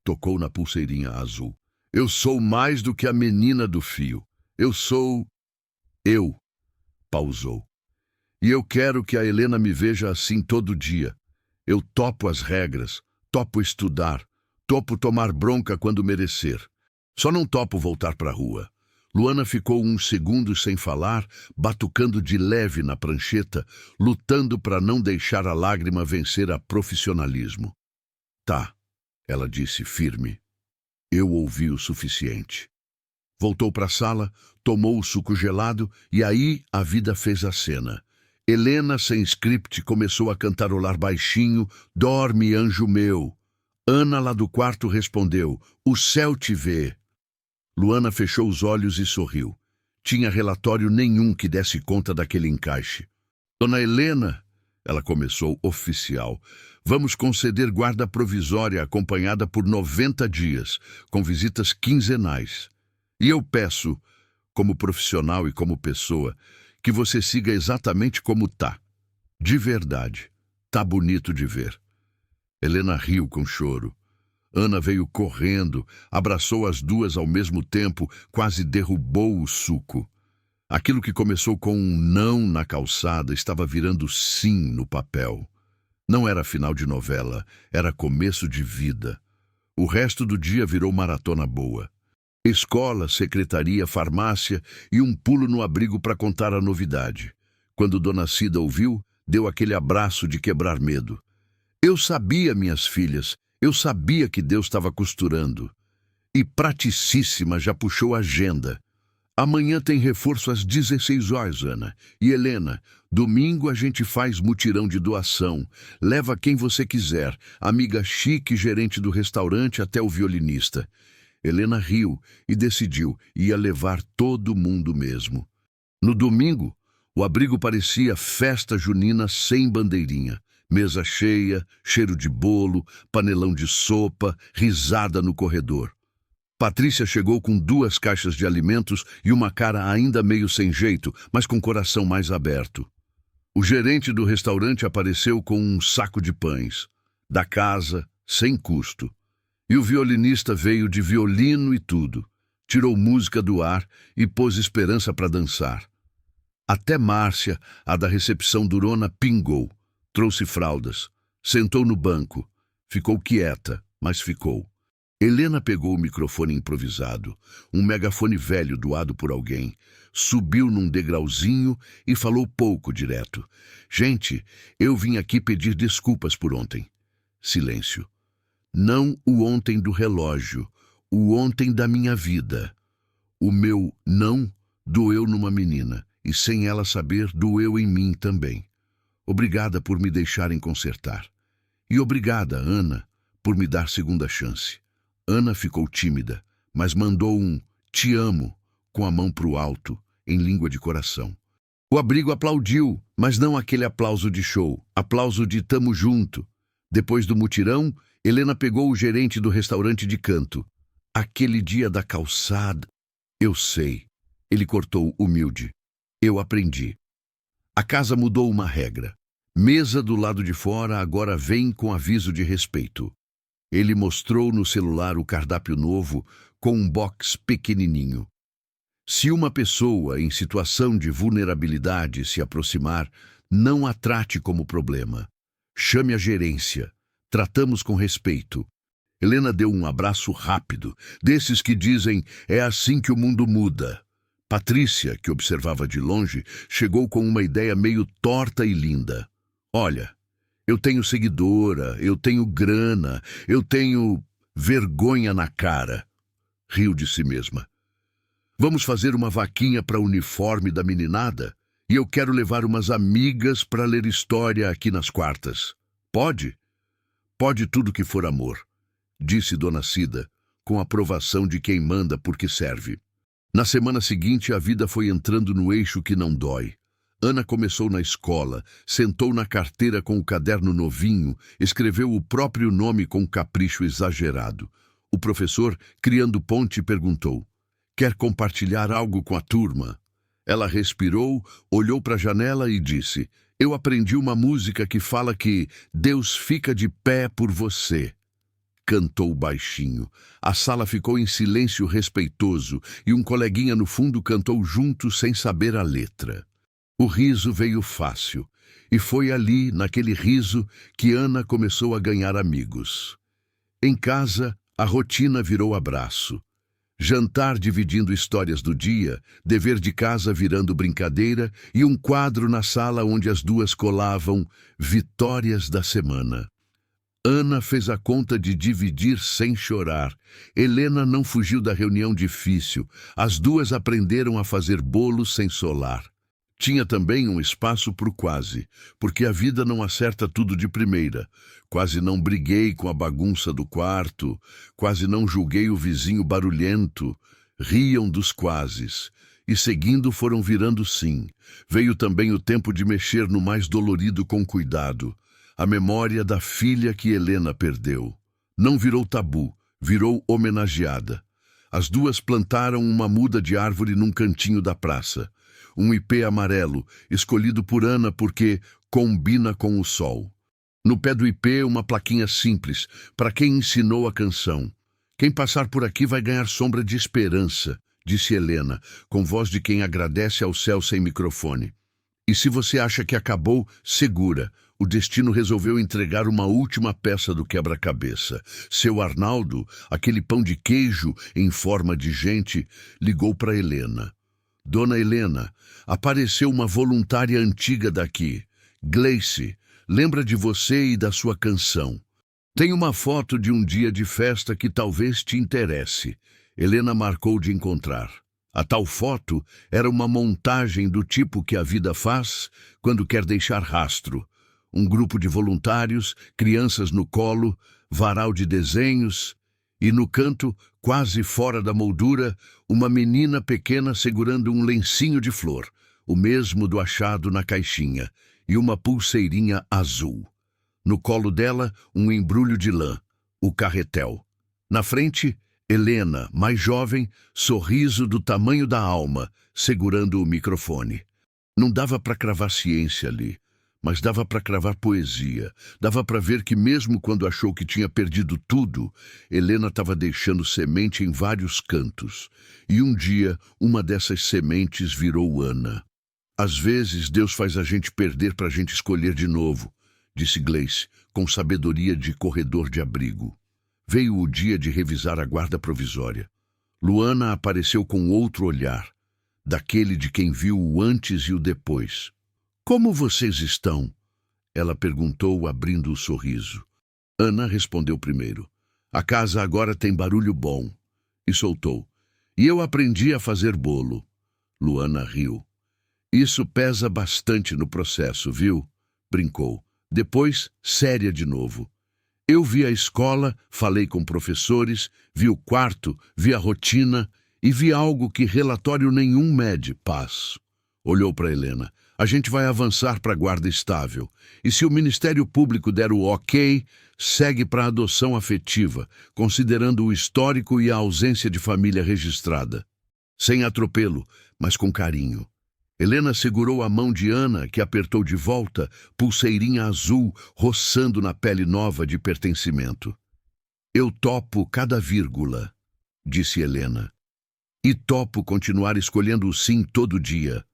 Tocou na pulseirinha azul. Eu sou mais do que a menina do fio. Eu sou... eu. Pausou. E eu quero que a Helena me veja assim todo dia. Eu topo as regras, topo estudar, topo tomar bronca quando merecer. Só não topo voltar para a rua. Luana ficou uns segundos sem falar, batucando de leve na prancheta, lutando para não deixar a lágrima vencer a profissionalismo. Tá, ela disse firme. Eu ouvi o suficiente. Voltou para a sala, tomou o suco gelado e aí a vida fez a cena. Helena, sem script, começou a cantarolar baixinho, "Dorme, anjo meu". Ana, lá do quarto, respondeu, "O céu te vê". Luana fechou os olhos e sorriu. Tinha relatório nenhum que desse conta daquele encaixe. Dona Helena, ela começou oficial, vamos conceder guarda provisória acompanhada por 90 dias, com visitas quinzenais. E eu peço, como profissional e como pessoa, que você siga exatamente como tá. De verdade. Tá bonito de ver. Helena riu com choro. Ana veio correndo, abraçou as duas ao mesmo tempo, quase derrubou o suco. Aquilo que começou com um não na calçada estava virando sim no papel. Não era final de novela, era começo de vida. O resto do dia virou maratona boa. Escola, secretaria, farmácia e um pulo no abrigo para contar a novidade. Quando Dona Cida ouviu, deu aquele abraço de quebrar medo. Eu sabia, minhas filhas, eu sabia que Deus estava costurando. E praticíssima já puxou a agenda. Amanhã tem reforço às 16 horas, Ana. E Helena, domingo a gente faz mutirão de doação. Leva quem você quiser, amiga chique, gerente do restaurante até o violinista. Helena riu e decidiu, ia levar todo mundo mesmo. No domingo, o abrigo parecia festa junina sem bandeirinha. Mesa cheia, cheiro de bolo, panelão de sopa, risada no corredor. Patrícia chegou com 2 caixas de alimentos e uma cara ainda meio sem jeito, mas com o coração mais aberto. O gerente do restaurante apareceu com um saco de pães, da casa, sem custo. E o violinista veio de violino e tudo. Tirou música do ar e pôs esperança para dançar. Até Márcia, a da recepção durona, pingou. Trouxe fraldas. Sentou no banco. Ficou quieta, mas ficou. Helena pegou o microfone improvisado, um megafone velho doado por alguém, subiu num degrauzinho e falou pouco direto. Gente, eu vim aqui pedir desculpas por ontem. Silêncio. Não o ontem do relógio, o ontem da minha vida. O meu não doeu numa menina, e sem ela saber, doeu em mim também. Obrigada por me deixarem consertar. E obrigada, Ana, por me dar segunda chance. Ana ficou tímida, mas mandou um "te amo" com a mão pro alto, em língua de coração. O abrigo aplaudiu, mas não aquele aplauso de show, aplauso de tamo junto. Depois do mutirão, Helena pegou o gerente do restaurante de canto. Aquele dia da calçada... Eu sei. Ele cortou humilde. Eu aprendi. A casa mudou uma regra. Mesa do lado de fora agora vem com aviso de respeito. Ele mostrou no celular o cardápio novo com um box pequenininho. Se uma pessoa em situação de vulnerabilidade se aproximar, não a trate como problema. Chame a gerência. Tratamos com respeito. Helena deu um abraço rápido, desses que dizem, é assim que o mundo muda. Patrícia, que observava de longe, chegou com uma ideia meio torta e linda. Olha, eu tenho seguidora, eu tenho grana, eu tenho vergonha na cara. Riu de si mesma. Vamos fazer uma vaquinha para o uniforme da meninada? E eu quero levar umas amigas para ler história aqui nas quartas. Pode? Pode tudo que for amor, disse Dona Cida, com aprovação de quem manda porque serve. Na semana seguinte, a vida foi entrando no eixo que não dói. Ana começou na escola, sentou na carteira com o caderno novinho, escreveu o próprio nome com capricho exagerado. O professor, criando ponte, perguntou, quer compartilhar algo com a turma? Ela respirou, olhou para a janela e disse, Eu aprendi uma música que fala que Deus fica de pé por você. Cantou baixinho. A sala ficou em silêncio respeitoso e um coleguinha no fundo cantou junto sem saber a letra. O riso veio fácil, e foi ali, naquele riso, que Ana começou a ganhar amigos. Em casa, a rotina virou abraço. Jantar dividindo histórias do dia, dever de casa virando brincadeira e um quadro na sala onde as duas colavam vitórias da semana. Ana fez a conta de dividir sem chorar. Helena não fugiu da reunião difícil. As duas aprenderam a fazer bolo sem solar. Tinha também um espaço pro quase, porque a vida não acerta tudo de primeira. Quase não briguei com a bagunça do quarto, quase não julguei o vizinho barulhento. Riam dos quases, e seguindo foram virando sim. Veio também o tempo de mexer no mais dolorido com cuidado. A memória da filha que Helena perdeu. Não virou tabu, virou homenageada. As duas plantaram uma muda de árvore num cantinho da praça. Um ipê amarelo, escolhido por Ana porque combina com o sol. No pé do ipê, uma plaquinha simples, para quem ensinou a canção. Quem passar por aqui vai ganhar sombra de esperança, disse Helena, com voz de quem agradece ao céu sem microfone. E se você acha que acabou, segura. O destino resolveu entregar uma última peça do quebra-cabeça. Seu Arnaldo, aquele pão de queijo em forma de gente, ligou para Helena. Dona Helena, apareceu uma voluntária antiga daqui. Gleice, lembra de você e da sua canção. Tem uma foto de um dia de festa que talvez te interesse. Helena marcou de encontrar. A tal foto era uma montagem do tipo que a vida faz quando quer deixar rastro. Um grupo de voluntários, crianças no colo, varal de desenhos, e no canto, quase fora da moldura, uma menina pequena segurando um lencinho de flor, o mesmo do achado na caixinha, e uma pulseirinha azul. No colo dela, um embrulho de lã, o carretel. Na frente, Helena, mais jovem, sorriso do tamanho da alma, segurando o microfone. Não dava para cravar ciência ali, mas dava para cravar poesia. Dava para ver que mesmo quando achou que tinha perdido tudo, Helena estava deixando semente em vários cantos. E um dia, uma dessas sementes virou Ana. Às vezes, Deus faz a gente perder para a gente escolher de novo, disse Gleice, com sabedoria de corredor de abrigo. Veio o dia de revisar a guarda provisória. Luana apareceu com outro olhar, daquele de quem viu o antes e o depois. Como vocês estão? Ela perguntou, abrindo o sorriso. Ana respondeu primeiro. A casa agora tem barulho bom. E soltou. E eu aprendi a fazer bolo. Luana riu. Isso pesa bastante no processo, viu? Brincou. Depois, séria de novo. Eu vi a escola, falei com professores, vi o quarto, vi a rotina e vi algo que relatório nenhum mede, paz. Olhou para Helena. A gente vai avançar para a guarda estável. E se o Ministério Público der o ok, segue para a adoção afetiva, considerando o histórico e a ausência de família registrada. Sem atropelo, mas com carinho. Helena segurou a mão de Ana, que apertou de volta, pulseirinha azul, roçando na pele nova de pertencimento. Eu topo cada vírgula, disse Helena. E topo continuar escolhendo o sim todo dia.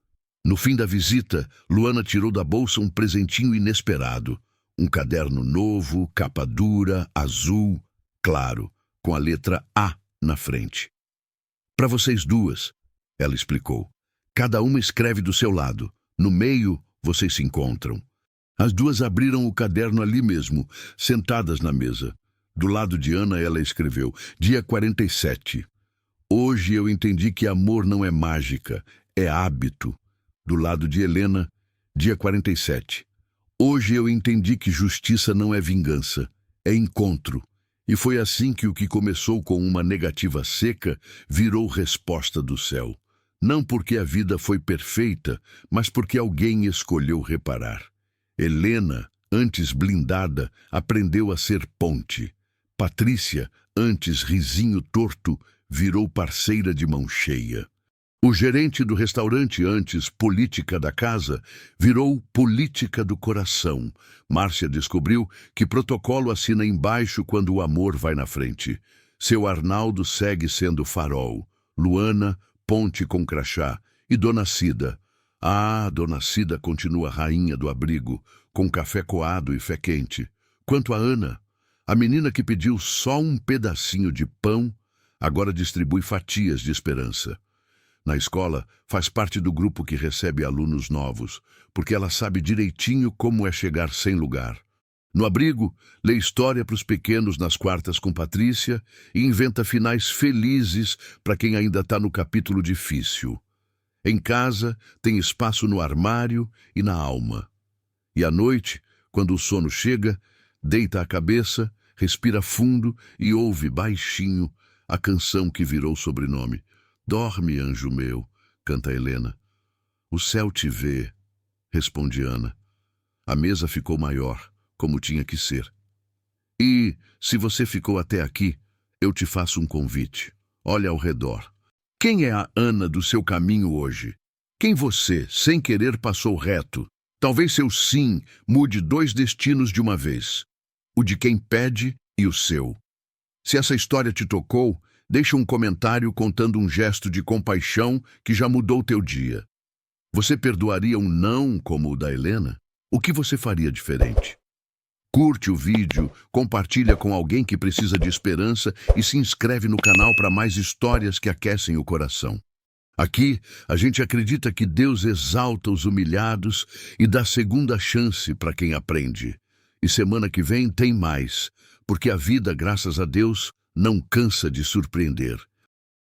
No fim da visita, Luana tirou da bolsa um presentinho inesperado. Um caderno novo, capa dura, azul, claro, com a letra A na frente. Para vocês duas, ela explicou. Cada uma escreve do seu lado. No meio, vocês se encontram. As duas abriram o caderno ali mesmo, sentadas na mesa. Do lado de Ana, ela escreveu, dia 47. Hoje eu entendi que amor não é mágica, é hábito. Do lado de Helena, dia 47. Hoje eu entendi que justiça não é vingança, é encontro. E foi assim que o que começou com uma negativa seca virou resposta do céu. Não porque a vida foi perfeita, mas porque alguém escolheu reparar. Helena, antes blindada, aprendeu a ser ponte. Patrícia, antes risinho torto, virou parceira de mão cheia. O gerente do restaurante, antes política da casa, virou política do coração. Márcia descobriu que protocolo assina embaixo quando o amor vai na frente. Seu Arnaldo segue sendo farol. Luana, ponte com crachá. E Dona Cida. Ah, Dona Cida continua rainha do abrigo, com café coado e fé quente. Quanto a Ana, a menina que pediu só um pedacinho de pão, agora distribui fatias de esperança. Na escola, faz parte do grupo que recebe alunos novos, porque ela sabe direitinho como é chegar sem lugar. No abrigo, lê história para os pequenos nas quartas com Patrícia e inventa finais felizes para quem ainda está no capítulo difícil. Em casa, tem espaço no armário e na alma. E à noite, quando o sono chega, deita a cabeça, respira fundo e ouve baixinho a canção que virou sobrenome. Dorme, anjo meu, canta Helena. O céu te vê, responde Ana. A mesa ficou maior, como tinha que ser. E, se você ficou até aqui, eu te faço um convite. Olha ao redor. Quem é a Ana do seu caminho hoje? Quem você, sem querer, passou reto? Talvez seu sim mude 2 destinos de uma vez. O de quem pede e o seu. Se essa história te tocou, deixa um comentário contando um gesto de compaixão que já mudou teu dia. Você perdoaria um não como o da Helena? O que você faria diferente? Curte o vídeo, compartilha com alguém que precisa de esperança e se inscreve no canal para mais histórias que aquecem o coração. Aqui, a gente acredita que Deus exalta os humilhados e dá segunda chance para quem aprende. E semana que vem tem mais, porque a vida, graças a Deus, não cansa de surpreender.